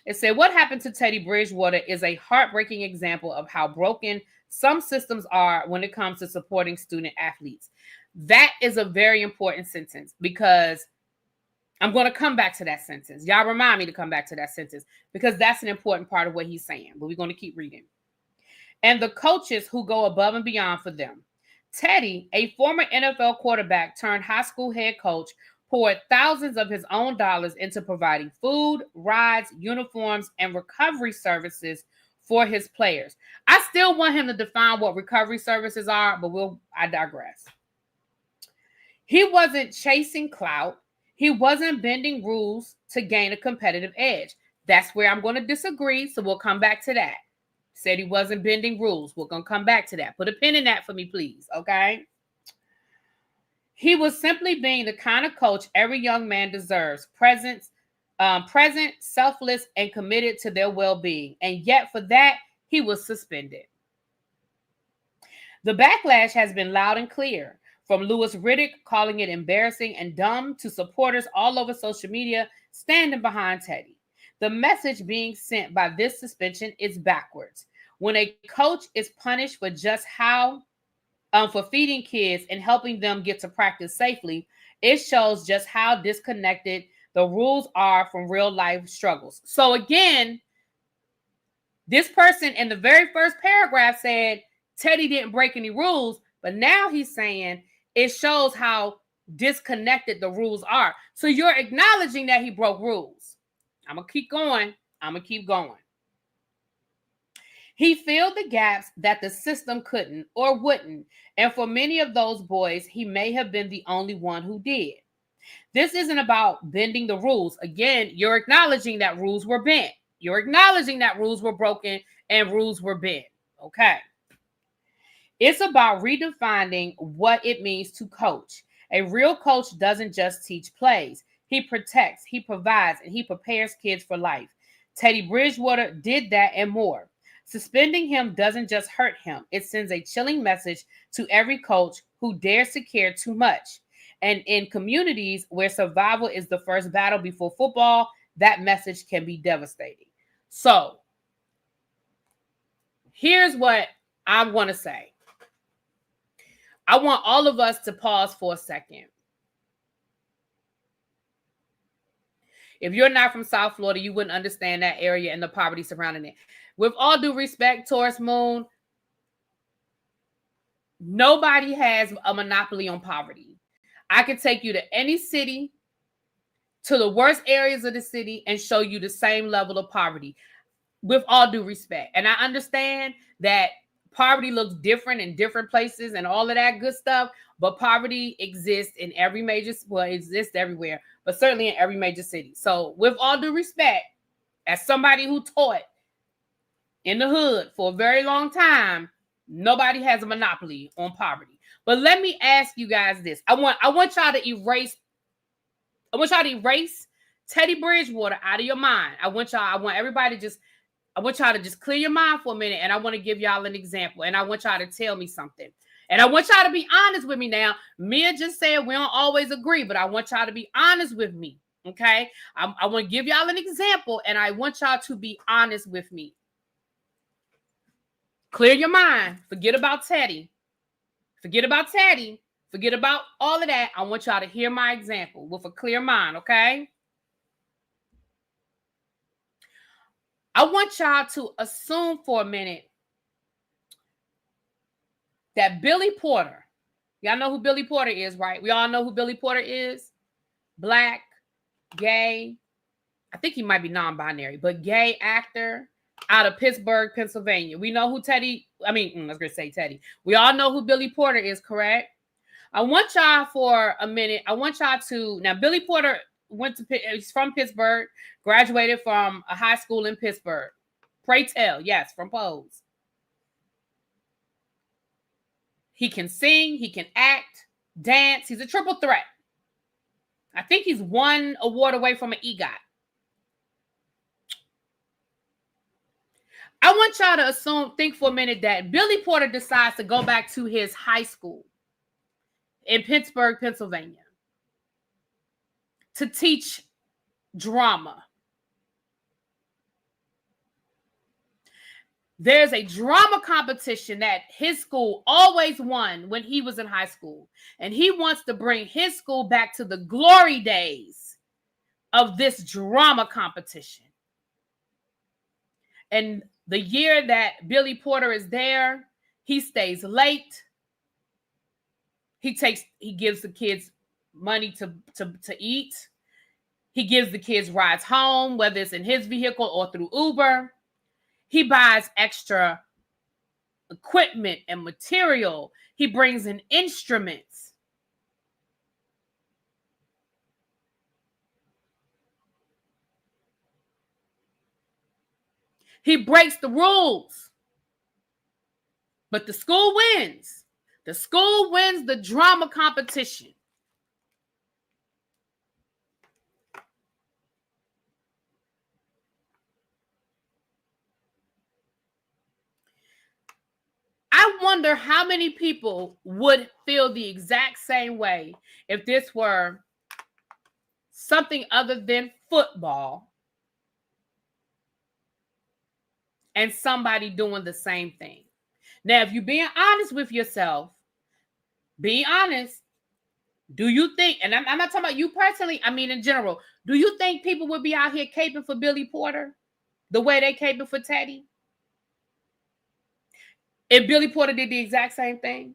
It said, what happened to Teddy Bridgewater is a heartbreaking example of how broken some systems are when it comes to supporting student athletes. That is a very important sentence, because I'm going to come back to that sentence. Y'all remind me to come back to that sentence, because that's an important part of what he's saying. But we're going to keep reading. And the coaches who go above and beyond for them. Teddy, a former NFL quarterback turned high school head coach, poured thousands of his own dollars into providing food, rides, uniforms, and recovery services for his players. I still want him to define what recovery services are, but I digress. He wasn't chasing clout. He wasn't bending rules to gain a competitive edge. That's where I'm going to disagree, so we'll come back to that. Said he wasn't bending rules. We're going to come back to that. Put a pin in that for me, please, okay? He was simply being the kind of coach every young man deserves, present, selfless, and committed to their well-being. And yet for that, he was suspended. The backlash has been loud and clear, from Louis Riddick calling it embarrassing and dumb to supporters all over social media standing behind Teddy. The message being sent by this suspension is backwards. When a coach is punished for just how for feeding kids and helping them get to practice safely, it shows just how disconnected the rules are from real life struggles. So again, this person in the very first paragraph said Teddy didn't break any rules, but now he's saying it shows how disconnected the rules are. So you're acknowledging that he broke rules. I'm going to keep going. He filled the gaps that the system couldn't or wouldn't. And for many of those boys, he may have been the only one who did. This isn't about bending the rules. Again, you're acknowledging that rules were bent. You're acknowledging that rules were broken and rules were bent. Okay. It's about redefining what it means to coach. A real coach doesn't just teach plays. He protects, he provides, and he prepares kids for life. Teddy Bridgewater did that and more. Suspending him doesn't just hurt him. It sends a chilling message to every coach who dares to care too much. And in communities where survival is the first battle before football, that message can be devastating. So, here's what I want to say. I want all of us to pause for a second. If you're not from South Florida, you wouldn't understand that area and the poverty surrounding it. With all due respect, Taurus Moon, nobody has a monopoly on poverty. I can take you to any city, to the worst areas of the city, and show you the same level of poverty, with all due respect. And I understand that poverty looks different in different places and all of that good stuff, but poverty exists in every major, well, it exists everywhere, but certainly in every major city. So with all due respect, as somebody who taught in the hood for a very long time, nobody has a monopoly on poverty. But let me ask you guys this. I want y'all to erase Teddy Bridgewater out of your mind. I want y'all to just clear your mind for a minute, and I want to give y'all an example, and I want y'all to tell me something. And I want y'all to be honest with me now. Mia just said we don't always agree, but I want y'all to be honest with me, okay? I want to give y'all an example, and I want y'all to be honest with me. Clear your mind. Forget about Teddy. Forget about all of that. I want y'all to hear my example with a clear mind, okay? I want y'all to assume for a minute that Billy Porter, y'all know who Billy Porter is, right? We all know who Billy Porter is. Black, gay, I think he might be non-binary, but gay actor out of Pittsburgh, Pennsylvania. We know who Teddy. We all know who Billy Porter is, correct? I want y'all for a minute. I want y'all to, now Billy Porter he's from Pittsburgh, graduated from a high school in Pittsburgh. Pray tell, yes, from Pose. He can sing, he can act, dance. He's a triple threat. I think he's one award away from an EGOT. I want y'all to think for a minute that Billy Porter decides to go back to his high school in Pittsburgh, Pennsylvania, to teach drama. There's a drama competition that his school always won when he was in high school. And he wants to bring his school back to the glory days of this drama competition. And the year that Billy Porter is there, he stays late. He gives the kids money to eat. He gives the kids rides home, whether it's in his vehicle or through Uber. He buys extra equipment and material. He brings in instruments. He breaks the rules. But the school wins. The school wins the drama competition. I wonder how many people would feel the exact same way if this were something other than football and somebody doing the same thing. Now, if you're being honest with yourself, be honest. Do you think, and I'm not talking about you personally, I mean in general, do you think people would be out here caping for Billy Porter the way they caping for Teddy? If Billy Porter did the exact same thing?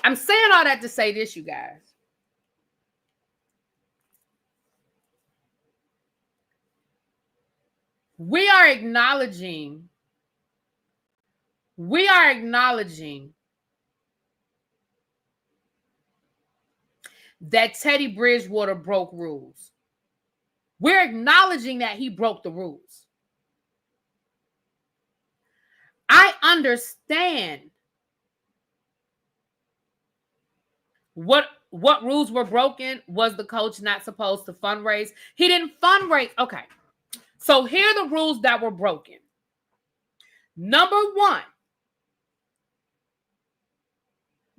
I'm saying all that to say this, you guys. We are acknowledging that Teddy Bridgewater broke rules. We're acknowledging that he broke the rules. I understand what rules were broken. Was the coach not supposed to fundraise? He didn't fundraise. Okay. So here are the rules that were broken. Number one,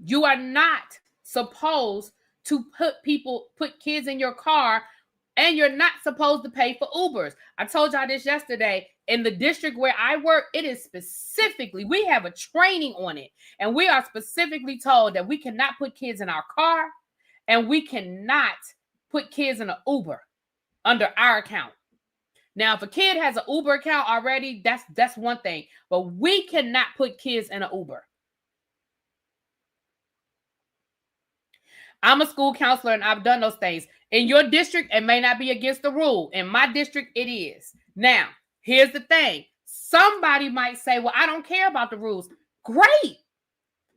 you are not supposed to put kids in your car, and you're not supposed to pay for Ubers. I told y'all this yesterday. In the district where I work, it is specifically, we have a training on it. And we are specifically told that we cannot put kids in our car and we cannot put kids in an Uber under our account. Now, if a kid has an Uber account already, that's one thing. But we cannot put kids in an Uber. I'm a school counselor and I've done those things. In your district, it may not be against the rule. In my district, it is. Now, here's the thing. Somebody might say, well, I don't care about the rules. Great.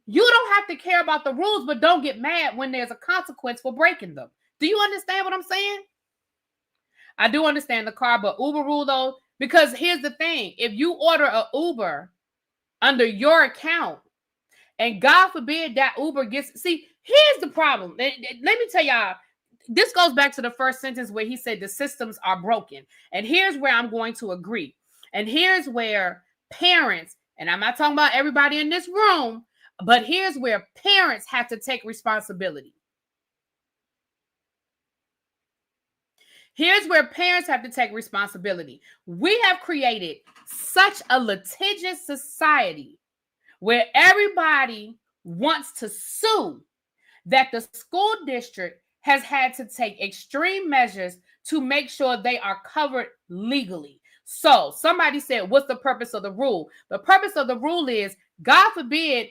You don't have to care about the rules, but don't get mad when there's a consequence for breaking them. Do you understand what I'm saying? I do understand the car, but Uber rule though, because here's the thing. If you order an Uber under your account, and God forbid that Uber gets, see, here's the problem. Let me tell y'all, this goes back to the first sentence where he said the systems are broken. And here's where I'm going to agree. And here's where parents, and I'm not talking about everybody in this room, but here's where parents have to take responsibility. Here's where parents have to take responsibility. We have created such a litigious society where everybody wants to sue that the school district has had to take extreme measures to make sure they are covered legally. So somebody said, what's the purpose of the rule? The purpose of the rule is, God forbid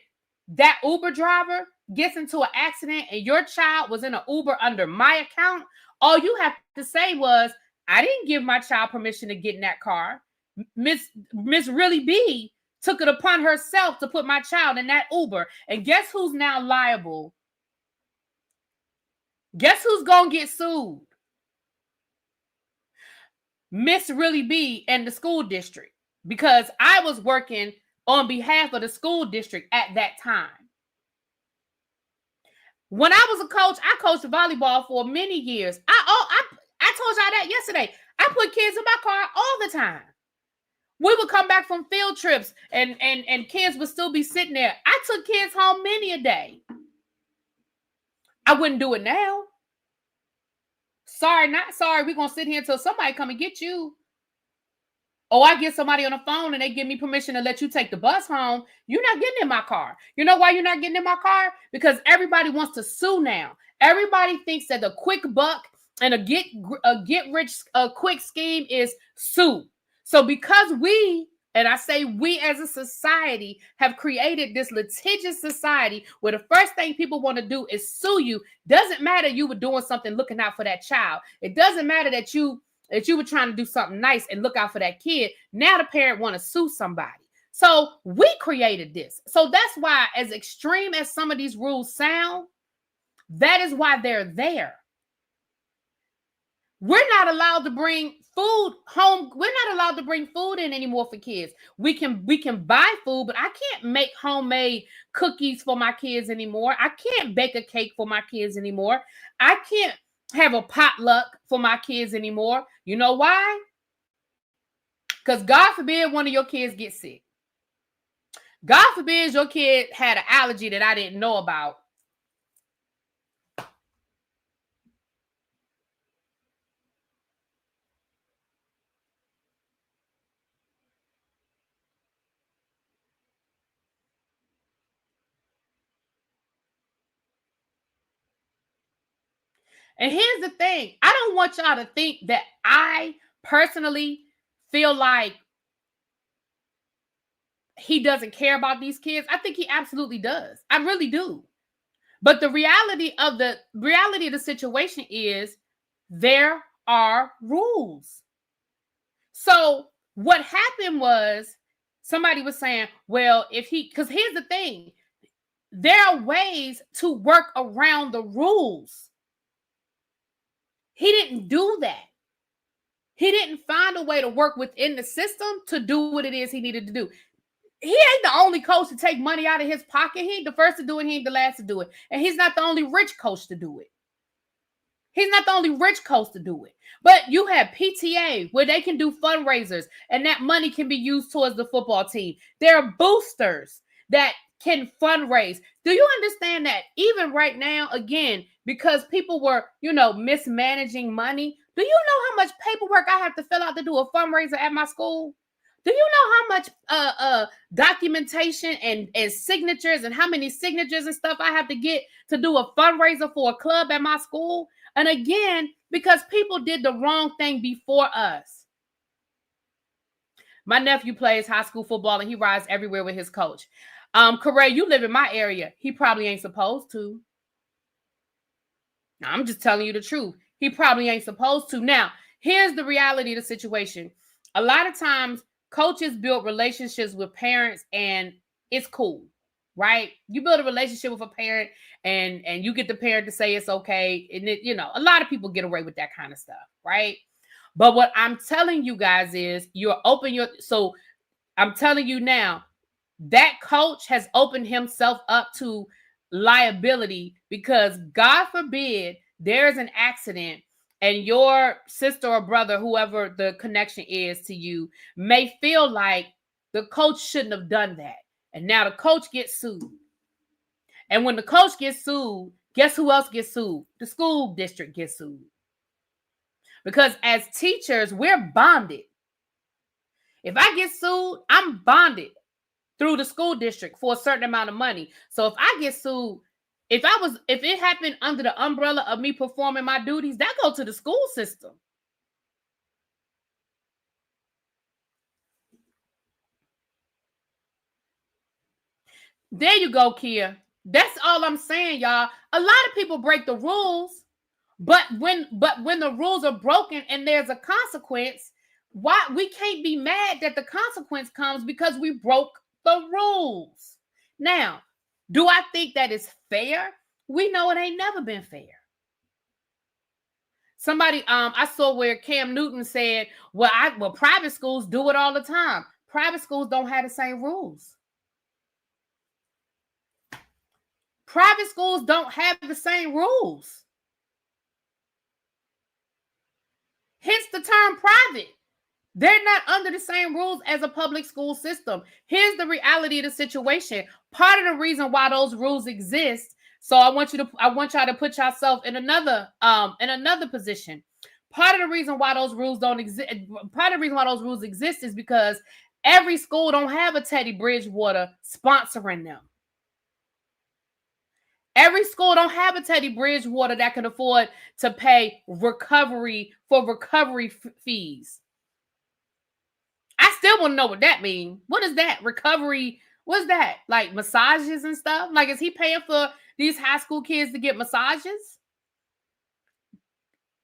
that Uber driver gets into an accident and your child was in an Uber under my account. All you have to say was, I didn't give my child permission to get in that car. Miss ReallyBthepodcast took it upon herself to put my child in that Uber. And guess who's now liable? Guess who's going to get sued? Miss ReallyBthepodcast and the school district. because I was working on behalf of the school district at that time. When I was a coach, I coached volleyball for many years. I told y'all that yesterday. I put kids in my car all the time. We would come back from field trips and kids would still be sitting there. I took kids home many a day. I wouldn't do it now. Sorry, not sorry. We're going to sit here until somebody come and get you. Oh, I get somebody on the phone and they give me permission to let you take the bus home. You're not getting in my car. You know why you're not getting in my car? Because everybody wants to sue now. Everybody thinks that the quick buck and a get rich quick scheme is sue. So because we, and I say we as a society, have created this litigious society where the first thing people want to do is sue you. Doesn't matter you were doing something looking out for that child. It doesn't matter that you were trying to do something nice and look out for that kid. Now the parent want to sue somebody. So we created this. So that's why, as extreme as some of these rules sound, that is why they're there. We're not allowed to bring food home. We're not allowed to bring food in anymore for kids. We can buy food, but I can't make homemade cookies for my kids anymore. I can't bake a cake for my kids anymore. I can't have a potluck for my kids anymore. You know why? Because God forbid one of your kids get sick. God forbid your kid had an allergy that I didn't know about. And here's the thing. I don't want y'all to think that I personally feel like he doesn't care about these kids. I think he absolutely does. I really do. But the reality of the situation is there are rules. So what happened was somebody was saying, well, because here's the thing. There are ways to work around the rules. He didn't do that. He didn't find a way to work within the system to do what it is he needed to do. He ain't the only coach to take money out of his pocket. He ain't the first to do it. He ain't the last to do it. And he's not the only rich coach to do it. He's not the only rich coach to do it. But you have PTA where they can do fundraisers and that money can be used towards the football team. There are boosters that can fundraise. Do you understand that even right now, again, because people were, mismanaging money, do you know how much paperwork I have to fill out to do a fundraiser at my school? Do you know how much documentation and signatures and how many signatures and stuff I have to get to do a fundraiser for a club at my school? And again, because people did the wrong thing before us. My nephew plays high school football and he rides everywhere with his coach. Corey, you live in my area. He probably ain't supposed to. I'm just telling you the truth. He probably ain't supposed to. Now, here's the reality of the situation. A lot of times, coaches build relationships with parents and it's cool, right? You build a relationship with a parent and you get the parent to say it's okay. And a lot of people get away with that kind of stuff, right? But what I'm telling you guys is so I'm telling you now, that coach has opened himself up to liability because God forbid there's an accident and your sister or brother, whoever the connection is to you, may feel like the coach shouldn't have done that. And now the coach gets sued. And when the coach gets sued, guess who else gets sued? The school district gets sued. Because as teachers, we're bonded. If I get sued, I'm bonded through the school district for a certain amount of money. So if I get sued, if it happened under the umbrella of me performing my duties, that go to the school system. There you go, Kia. That's all I'm saying, y'all. A lot of people break the rules, but when the rules are broken and there's a consequence, why we can't be mad that the consequence comes because we broke the rules. Now, do I think that is fair? We know it ain't never been fair. Somebody, I saw where Cam Newton said, well, private schools do it all the time. Private schools don't have the same rules. Private schools don't have the same rules. Hence the term private. They're not under the same rules as a public school system. Here's the reality of the situation. Part of the reason why those rules exist. So I want y'all to put yourself in another position. Part of the reason why those rules don't exist. Part of the reason why those rules exist is because every school don't have a Teddy Bridgewater sponsoring them. Every school don't have a Teddy Bridgewater that can afford to pay recovery fees. I still want to know what that means. What is that? Recovery? What's that? Like massages and stuff? Like, is he paying for these high school kids to get massages?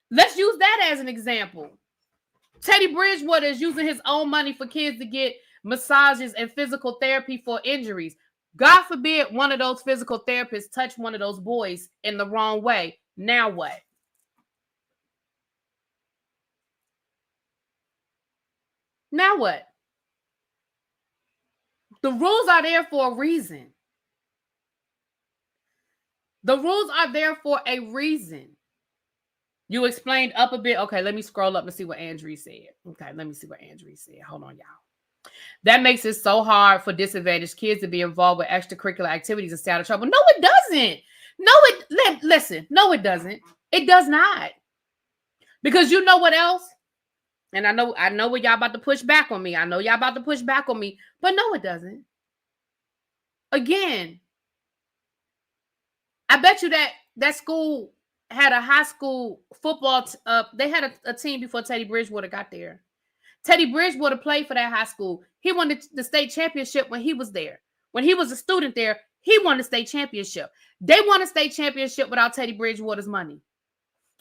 Let's use that as an example. Teddy Bridgewater is using his own money for kids to get massages and physical therapy for injuries. God forbid one of those physical therapists touch one of those boys in the wrong way. Now what? Now what? The rules are there for a reason. The rules are there for a reason. You explained up a bit. Okay, let me scroll up and see what Angel Reese said. Okay, let me see what Angel Reese said. Hold on, y'all. That makes it so hard for disadvantaged kids to be involved with extracurricular activities and stay out of trouble. No, it doesn't. Listen. No, it doesn't. It does not. Because you know what else? And I know what y'all about to push back on me. I know y'all about to push back on me. But no, it doesn't. Again, I bet you that school had a high school football. They had a team before Teddy Bridgewater got there. Teddy Bridgewater played for that high school. He won the state championship when he was there. When he was a student there, he won the state championship. They won a state championship without Teddy Bridgewater's money.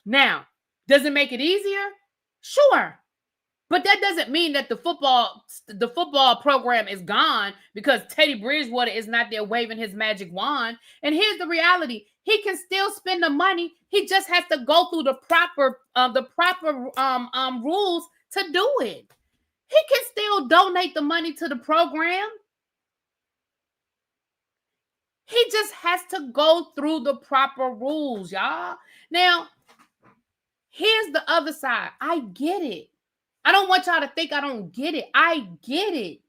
Now, does it make it easier? Sure. But that doesn't mean that the football program is gone because Teddy Bridgewater is not there waving his magic wand. And here's the reality. He can still spend the money. He just has to go through the proper rules to do it. He can still donate the money to the program. He just has to go through the proper rules, y'all. Now, here's the other side. I get it. I don't want y'all to think I don't get it. I get it.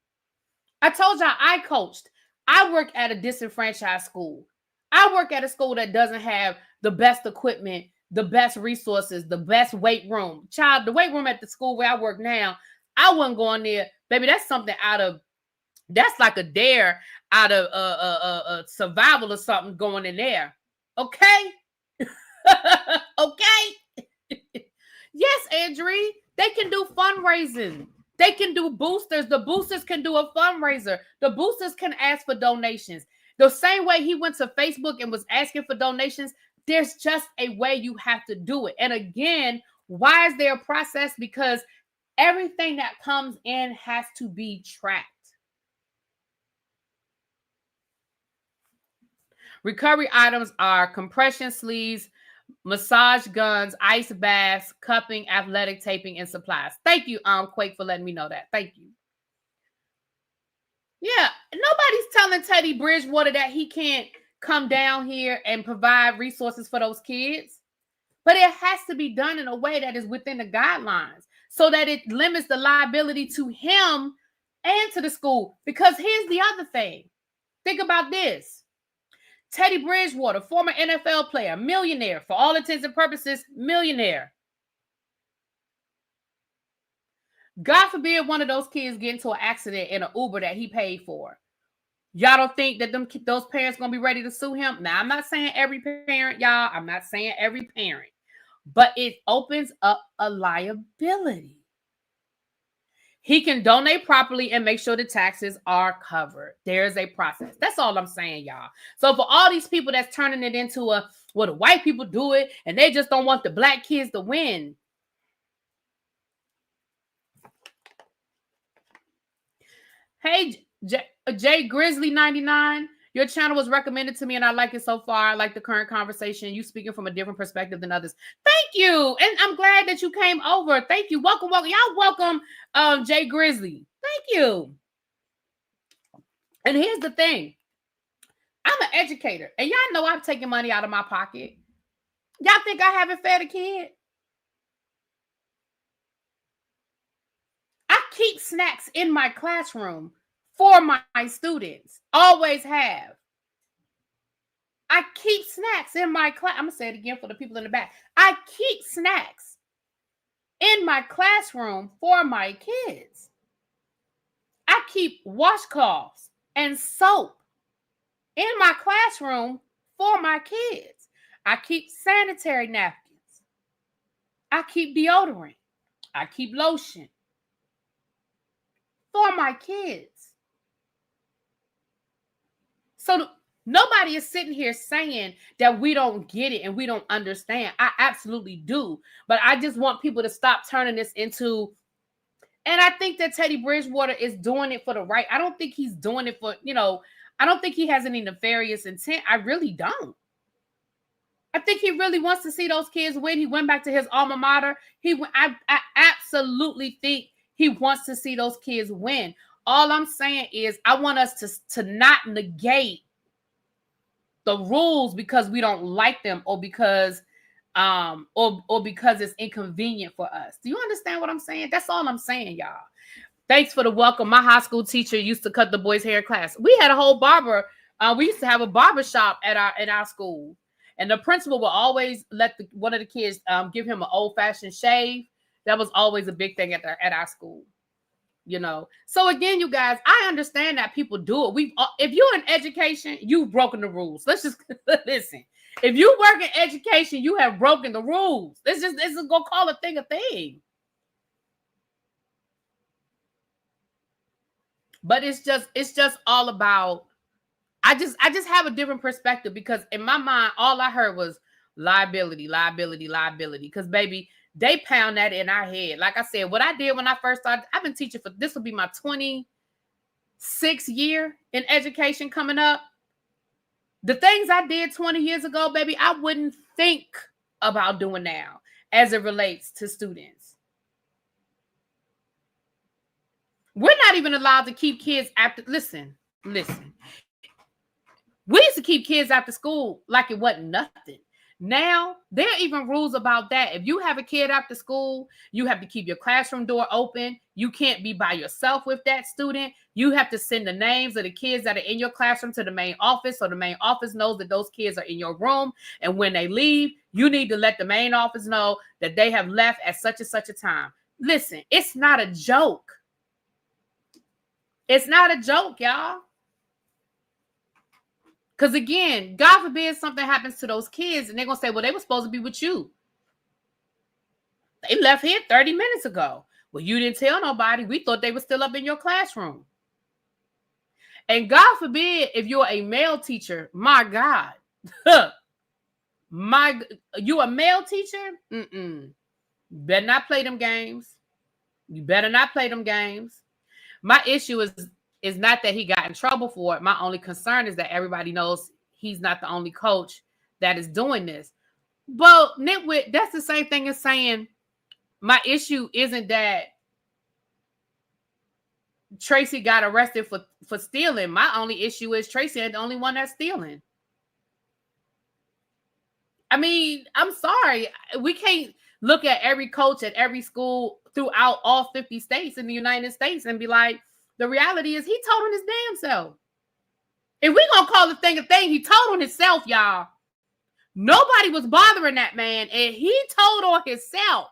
I told y'all I coached. I work at a disenfranchised school. I work at a school that doesn't have the best equipment, the best resources, the best weight room. Child, the weight room at the school where I work now, I wasn't going there. Baby, that's something that's like a dare out of survival or something going in there. Okay? Okay? Yes, Andrea. They can do fundraising. They can do boosters. The boosters can do a fundraiser. The boosters can ask for donations. The same way he went to Facebook and was asking for donations, there's just a way you have to do it. And again, why is there a process? Because everything that comes in has to be tracked. Recovery items are compression sleeves, massage guns, ice baths, cupping, athletic taping, and supplies. Thank you, Quake, for letting me know that. Thank you. Yeah, nobody's telling Teddy Bridgewater that he can't come down here and provide resources for those kids. But it has to be done in a way that is within the guidelines so that it limits the liability to him and to the school. Because here's the other thing. Think about this. Teddy Bridgewater, former NFL player, millionaire, for all intents and purposes, millionaire. God forbid one of those kids get into an accident in an Uber that he paid for. Y'all don't think that those parents going to be ready to sue him? Now, I'm not saying every parent, y'all. I'm not saying every parent. But it opens up a liability. He can donate properly and make sure the taxes are covered. There's a process. That's all I'm saying, y'all. So for all these people that's turning it into the white people do it, and they just don't want the black kids to win. Hey, Jay Grizzly 99, your channel was recommended to me and I like it so far. I like the current conversation. You speaking from a different perspective than others. Thank you. And I'm glad that you came over. Thank you. Welcome. Y'all welcome Jay Grizzly. Thank you. And here's the thing. I'm an educator, and y'all know I'm taking money out of my pocket. Y'all think I haven't fed a kid? I keep snacks in my classroom for my students. Always have. I keep snacks in my class. I'm going to say it again for the people in the back. I keep snacks in my classroom for my kids. I keep washcloths and soap in my classroom for my kids. I keep sanitary napkins. I keep deodorant. I keep lotion for my kids. So nobody is sitting here saying that we don't get it and we don't understand. I absolutely do. But I just want people to stop turning this into, and I think that Teddy Bridgewater is doing it for the right. I don't think he's doing it for, I don't think he has any nefarious intent. I really don't. I think he really wants to see those kids win. He went back to his alma mater. I absolutely think he wants to see those kids win. All I'm saying is I want us to not negate the rules because we don't like them or because it's inconvenient for us. Do you understand what I'm saying? That's all I'm saying, y'all. Thanks for the welcome. My high school teacher used to cut the boys' hair in class. We had a whole barber. We used to have a barber shop at our school. And the principal will always let one of the kids give him an old-fashioned shave. That was always a big thing at our school, So again, you guys, I understand that people do it. If you're in education, you've broken the rules. Let's just listen. If you work in education, you have broken the rules. Let's just go call a thing a thing. But it's just all about. I just have a different perspective because in my mind, all I heard was liability. Because baby, they pound that in our head. Like I said, what I did when I first started, I've been teaching this will be my 26th year in education coming up. The things I did 20 years ago, baby, I wouldn't think about doing now as it relates to students. We're not even allowed to keep kids after. Listen. We used to keep kids after school like it wasn't nothing. Now, there are even rules about that. If you have a kid after school, you have to keep your classroom door open. You can't be by yourself with that student. You have to send the names of the kids that are in your classroom to the main office so the main office knows that those kids are in your room. And when they leave, you need to let the main office know that they have left at such and such a time. Listen, it's not a joke. It's not a joke, y'all. Because again, God forbid something happens to those kids and they're going to say, well, they were supposed to be with you. They left here 30 minutes ago. Well, you didn't tell nobody. We thought they were still up in your classroom. And God forbid if you're a male teacher, my God, you a male teacher? Better not play them games. You better not play them games. My issue is not that he got in trouble for it. My only concern is that everybody knows he's not the only coach that is doing this. But nitwit, that's the same thing as saying my issue isn't that Tracy got arrested for stealing. My only issue is Tracy ain't the only one that's stealing. I mean, I'm sorry. We can't look at every coach at every school throughout all 50 states in the United States and be like, the reality is he told on his damn self. If we gonna call the thing a thing, he told on himself, y'all. Nobody was bothering that man, and he told on himself.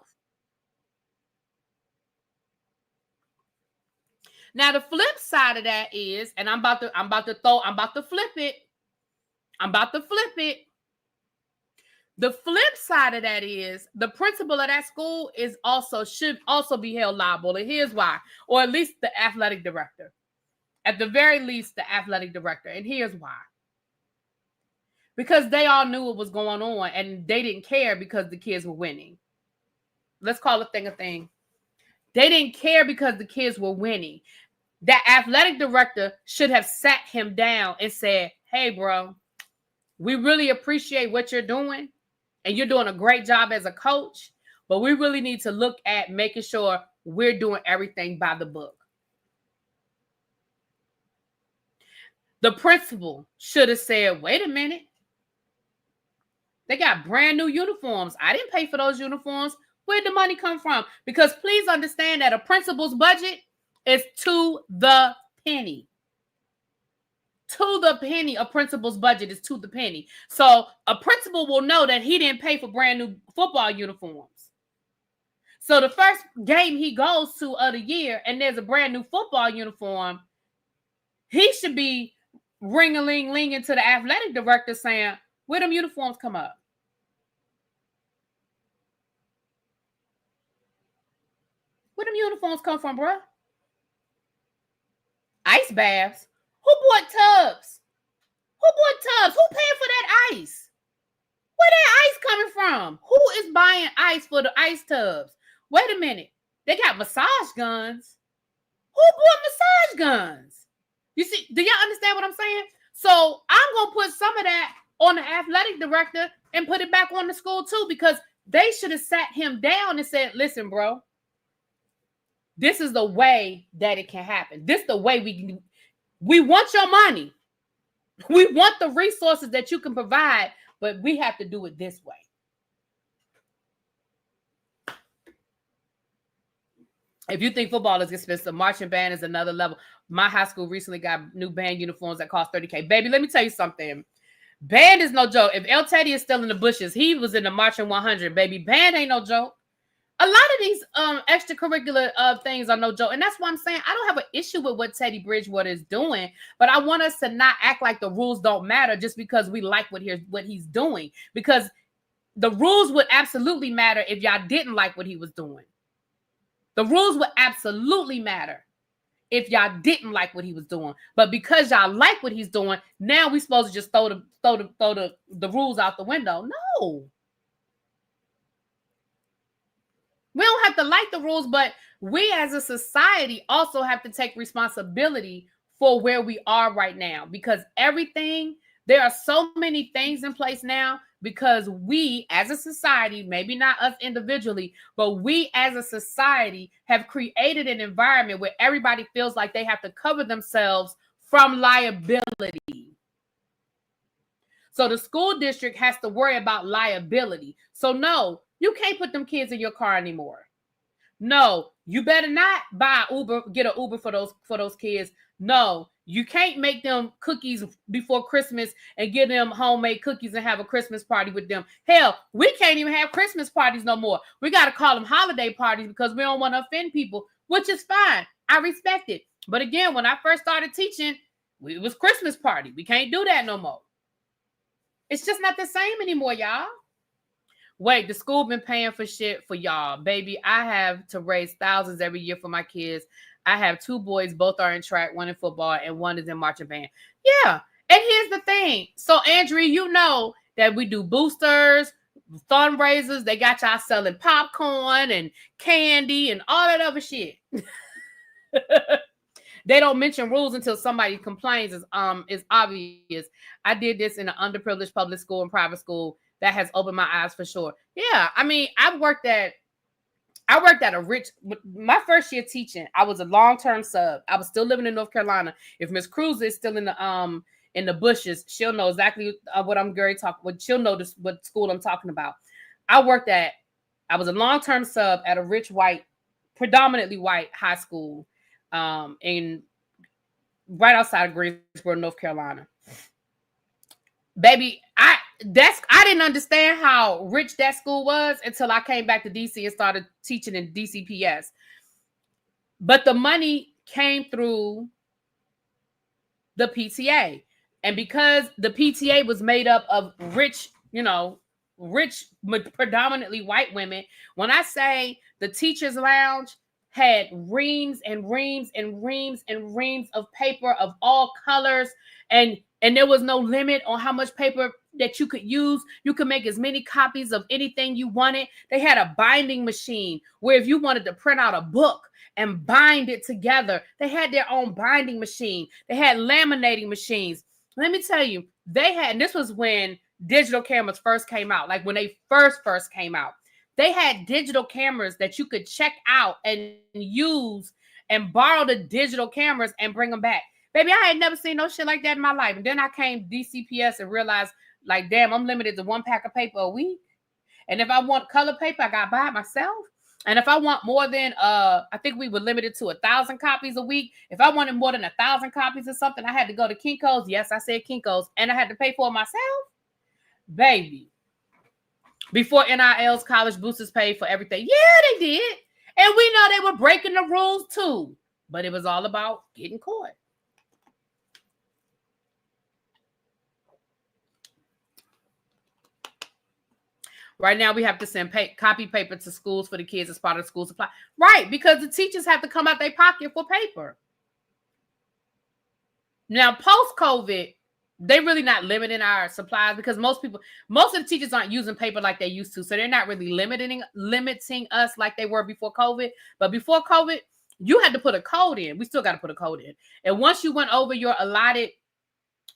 Now the flip side of that is, and I'm about to flip it. The flip side of that is the principal of that school should also be held liable. And here's why, or at least the athletic director. At the very least, the athletic director. And here's why. Because they all knew what was going on and they didn't care because the kids were winning. Let's call a thing a thing. They didn't care because the kids were winning. That athletic director should have sat him down and said, hey, bro, we really appreciate what you're doing. And you're doing a great job as a coach, but we really need to look at making sure we're doing everything by the book. The principal should have said, wait a minute. They got brand new uniforms. I didn't pay for those uniforms. Where'd the money come from? Because please understand that a principal's budget is to the penny. To the penny, a principal's budget is to the penny. So a principal will know that he didn't pay for brand new football uniforms. So the first game he goes to of the year and there's a brand new football uniform, he should be ring-a-ling-linging to the athletic director saying, where them uniforms come up? Where them uniforms come from, bruh? Ice baths? Who bought tubs? Who bought tubs? Who paying for that ice? Where that ice coming from? Who is buying ice for the ice tubs? Wait a minute. They got massage guns. Who bought massage guns? You see, do y'all understand what I'm saying? So I'm going to put some of that on the athletic director and put it back on the school too, because they should have sat him down and said, listen, bro, this is the way that it can happen. This is the way we want your money. We want the resources that you can provide, but we have to do it this way. If you think football is expensive, marching band is another level. My high school recently got new band uniforms that cost $30,000. Baby, let me tell you something. Band is no joke. If El Teddy is still in the bushes, he was in the marching 100. Baby, band ain't no joke. A lot of these extracurricular things are no joke. And that's why I'm saying I don't have an issue with what Teddy Bridgewater is doing, but I want us to not act like the rules don't matter just because we like what he's doing. Because the rules would absolutely matter if y'all didn't like what he was doing. The rules would absolutely matter if y'all didn't like what he was doing. But because y'all like what he's doing, now we supposed to just throw the rules out the window. No. We don't have to like the rules, but we as a society also have to take responsibility for where we are right now, because there are so many things in place now because we as a society, maybe not us individually, but we as a society have created an environment where everybody feels like they have to cover themselves from liability. So the school district has to worry about liability. So no, you can't put them kids in your car anymore. No, you better not buy Uber, get an Uber for those kids. No, you can't make them cookies before Christmas and give them homemade cookies and have a Christmas party with them. Hell, we can't even have Christmas parties no more. We got to call them holiday parties because we don't want to offend people, which is fine. I respect it. But again, when I first started teaching, it was Christmas party. We can't do that no more. It's just not the same anymore, y'all. Wait, the school been paying for shit for y'all. Baby, I have to raise thousands every year for my kids. I have 2 boys, both are in track, 1 in football, and 1 is in marching band. Yeah, and here's the thing. So, Andrea, you know that we do boosters, fundraisers. They got y'all selling popcorn and candy and all that other shit. They don't mention rules until somebody complains. Is obvious. I did this in an underprivileged public school and private school. That has opened my eyes for sure. Yeah, I mean, I worked at my first year teaching. I was a long-term sub. I was still living in North Carolina. If Miss Cruz is still in the bushes, she'll know exactly what I'm going to talk. She'll know what school I'm talking about. I was a long-term sub at a predominantly white high school, right outside of Greensboro, North Carolina. Baby, I didn't understand how rich that school was until I came back to DC and started teaching in DCPS. But the money came through the PTA. And because the PTA was made up of rich, predominantly white women, when I say the teacher's lounge had reams and reams and reams and reams of paper of all colors, and there was no limit on how much paper that you could use. You could make as many copies of anything you wanted. They had a binding machine where if you wanted to print out a book and bind it together, they had their own binding machine. They had laminating machines. Let me tell you, and this was when digital cameras first came out, like when they first came out. They had digital cameras that you could check out and use and borrow the digital cameras and bring them back. Baby, I had never seen no shit like that in my life. And then I came DCPS and realized, like, damn, I'm limited to 1 pack of paper a week. And if I want color paper, I got to buy it myself. And if I want more than, I think we were limited to 1,000 copies a week. If I wanted more than 1,000 copies of something, I had to go to Kinko's. Yes, I said Kinko's. And I had to pay for it myself. Baby. Before NIL's college boosters paid for everything. Yeah, they did. And we know they were breaking the rules too. But it was all about getting caught. Right now, we have to send copy paper to schools for the kids as part of the school supply. Right, because the teachers have to come out their pocket for paper. Now, post-COVID, they're really not limiting our supplies because most of the teachers aren't using paper like they used to. So they're not really limiting us like they were before COVID. But before COVID, you had to put a code in. We still got to put a code in. And once you went over your allotted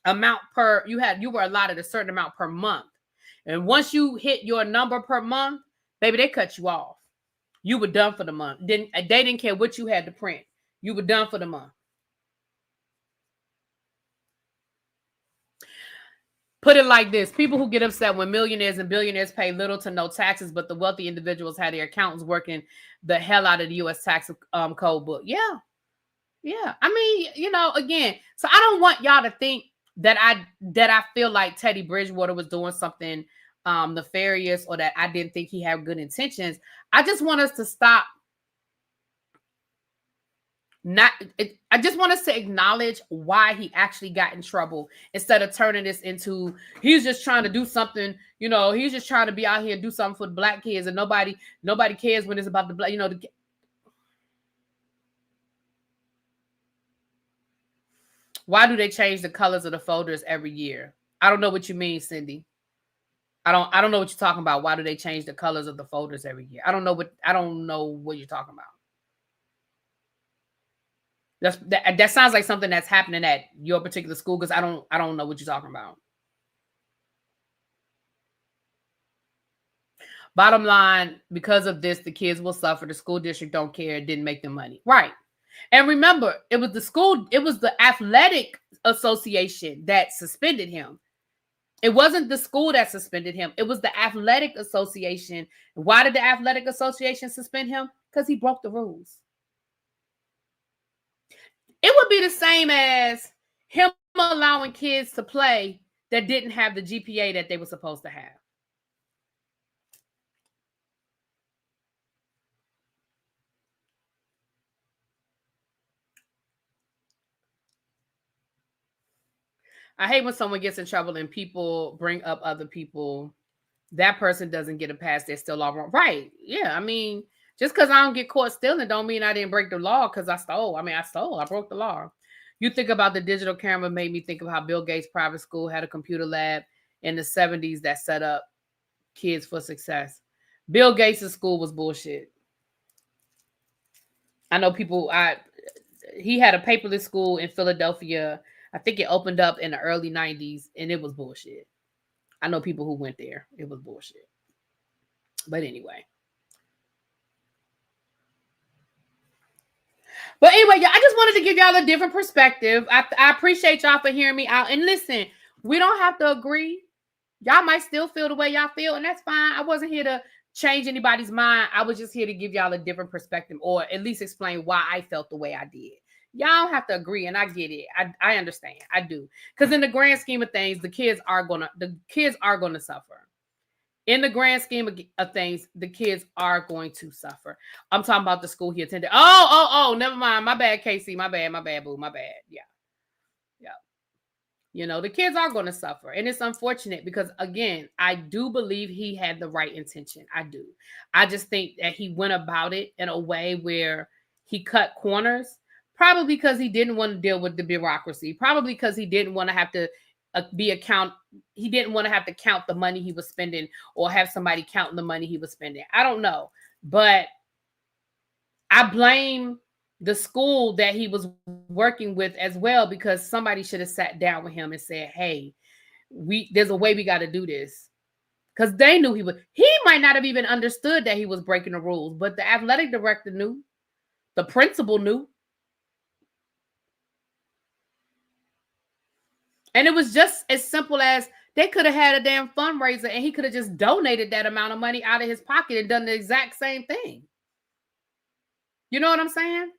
amount you were allotted a certain amount per month. And once you hit your number per month, baby, they cut you off. You were done for the month. They didn't care what you had to print. You were done for the month. Put it like this. People who get upset when millionaires and billionaires pay little to no taxes, but the wealthy individuals have their accountants working the hell out of the U.S. tax code book. Yeah. Yeah. I mean, again, so I don't want y'all to think that I feel like Teddy Bridgewater was doing something nefarious or that I didn't think he had good intentions. I just want us to stop. I just want us to acknowledge why he actually got in trouble instead of turning this into he's just trying to do something, he's just trying to be out here and do something for the black kids and nobody cares when it's about the black, Why do they change the colors of the folders every year? I don't know what you mean, Cindy. I don't know what you're talking about. Why do they change the colors of the folders every year? I don't know what you're talking about. That sounds like something that's happening at your particular school because I don't know what you're talking about. Bottom line, because of this, the kids will suffer. The school district don't care. It didn't make them money. Right. And remember, it was the athletic association that suspended him. It wasn't the school that suspended him. It was the athletic association. Why did the athletic association suspend him? Because he broke the rules. It would be the same as him allowing kids to play that didn't have the GPA that they were supposed to have. I hate when someone gets in trouble and people bring up other people. That person doesn't get a pass. They're still all wrong. Right. Yeah. I mean, just because I don't get caught stealing don't mean I didn't break the law because I stole. I stole. I broke the law. You think about the digital camera made me think of how Bill Gates' private school had a computer lab in the 70s that set up kids for success. Bill Gates' school was bullshit. I know people, he had a paperless school in Philadelphia. I think it opened up in the early 90s and it was bullshit. I know people who went there. It was bullshit. But anyway. But anyway, y'all, I just wanted to give y'all a different perspective. I appreciate y'all for hearing me out. And listen, we don't have to agree. Y'all might still feel the way y'all feel, and that's fine. I wasn't here to change anybody's mind. I was just here to give y'all a different perspective or at least explain why I felt the way I did. Y'all don't have to agree, and I get it. I understand. I do. Because in the grand scheme of things, the kids are gonna suffer. In the grand scheme of things, the kids are going to suffer. I'm talking about the school he attended. Oh, never mind. My bad, Casey. My bad, boo. My bad. Yeah. The kids are going to suffer. And it's unfortunate because, again, I do believe he had the right intention. I do. I just think that he went about it in a way where he cut corners, probably because he didn't want to deal with the bureaucracy, probably because he didn't want to have to he didn't want to have to count the money he was spending or have somebody counting the money he was spending. I don't know. But I blame the school that he was working with as well, because somebody should have sat down with him and said, hey, there's a way we got to do this. Because they knew he might not have even understood that he was breaking the rules, but the athletic director knew. The principal knew. And it was just as simple as they could have had a damn fundraiser and he could have just donated that amount of money out of his pocket and done the exact same thing. You know what I'm saying?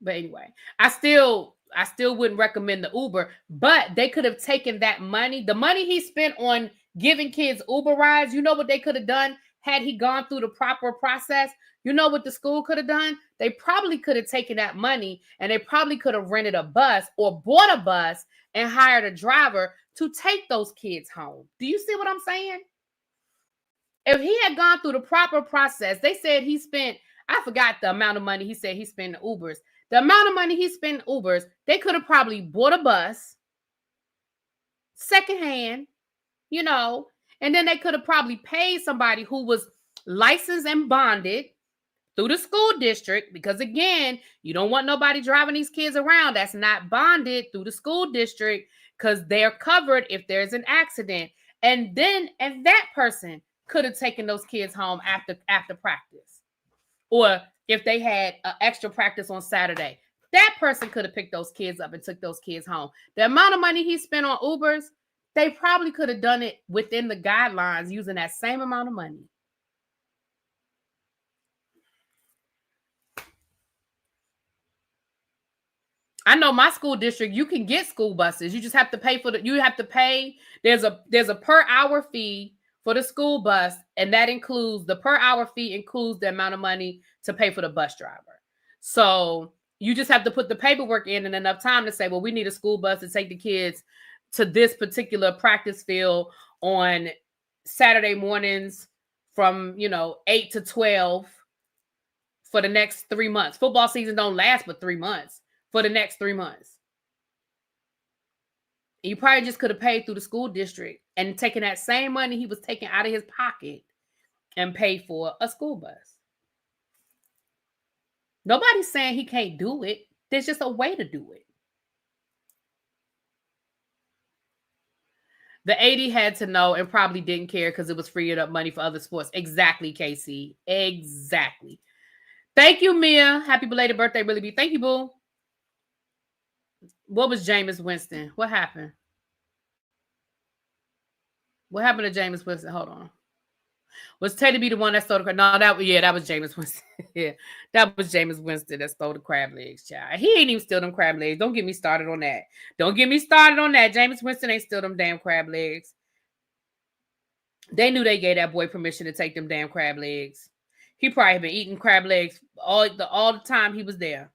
But anyway, I still wouldn't recommend the Uber, but they could have taken that money, the money he spent on giving kids Uber rides. You know what they could have done had he gone through the proper process? You know what the school could have done? They probably could have taken that money and they probably could have rented a bus or bought a bus and hired a driver to take those kids home. Do you see what I'm saying? If he had gone through the proper process, they said he spent, I forgot the amount of money he said he spent in Ubers. The amount of money he spent in Ubers, they could have probably bought a bus, secondhand, you know, and then they could have probably paid somebody who was licensed and bonded through the school district, because again, you don't want nobody driving these kids around that's not bonded through the school district, because they're covered if there's an accident. And that person could have taken those kids home after practice. Or if they had an extra practice on Saturday, that person could have picked those kids up and took those kids home. The amount of money he spent on Ubers, they probably could have done it within the guidelines using that same amount of money. I know my school district, you can get school buses. You just have to pay there's a per hour fee for the school bus, and that includes the per hour fee includes the amount of money to pay for the bus driver. So you just have to put the paperwork in enough time to say, well, we need a school bus to take the kids to this particular practice field on Saturday mornings from, 8 to 12 for the next 3 months. Football season don't last but 3 months. For the next 3 months. You probably just could have paid through the school district and taken that same money he was taking out of his pocket and paid for a school bus. Nobody's saying he can't do it. There's just a way to do it. The 80 had to know and probably didn't care because it was freeing up money for other sports. Exactly, Casey. Exactly. Thank you, Mia. Happy belated birthday, Really Be. Thank you, boo. What was Jameis Winston? What happened? What happened to Jameis Winston? Hold on. Was Teddy B the one that stole the crab? No, that was Jameis Winston. Yeah, that was Jameis Winston that stole the crab legs, child. He ain't even steal them crab legs. Don't get me started on that. Jameis Winston ain't steal them damn crab legs. They knew they gave that boy permission to take them damn crab legs. He probably had been eating crab legs all the time he was there.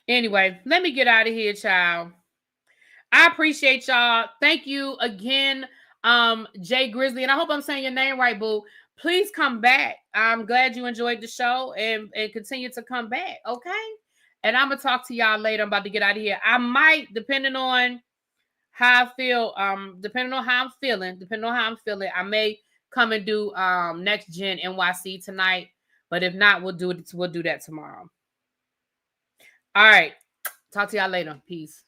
Anyway, let me get out of here, child. I appreciate y'all. Thank you again, Jay Grizzly. And I hope I'm saying your name right, boo. Please come back. I'm glad you enjoyed the show and continue to come back, okay? And I'm going to talk to y'all later. I'm about to get out of here. I might, depending on how I feel, depending on how I'm feeling, I may come and do Next Gen NYC tonight. But if not, we'll do that tomorrow. All right. Talk to y'all later. Peace.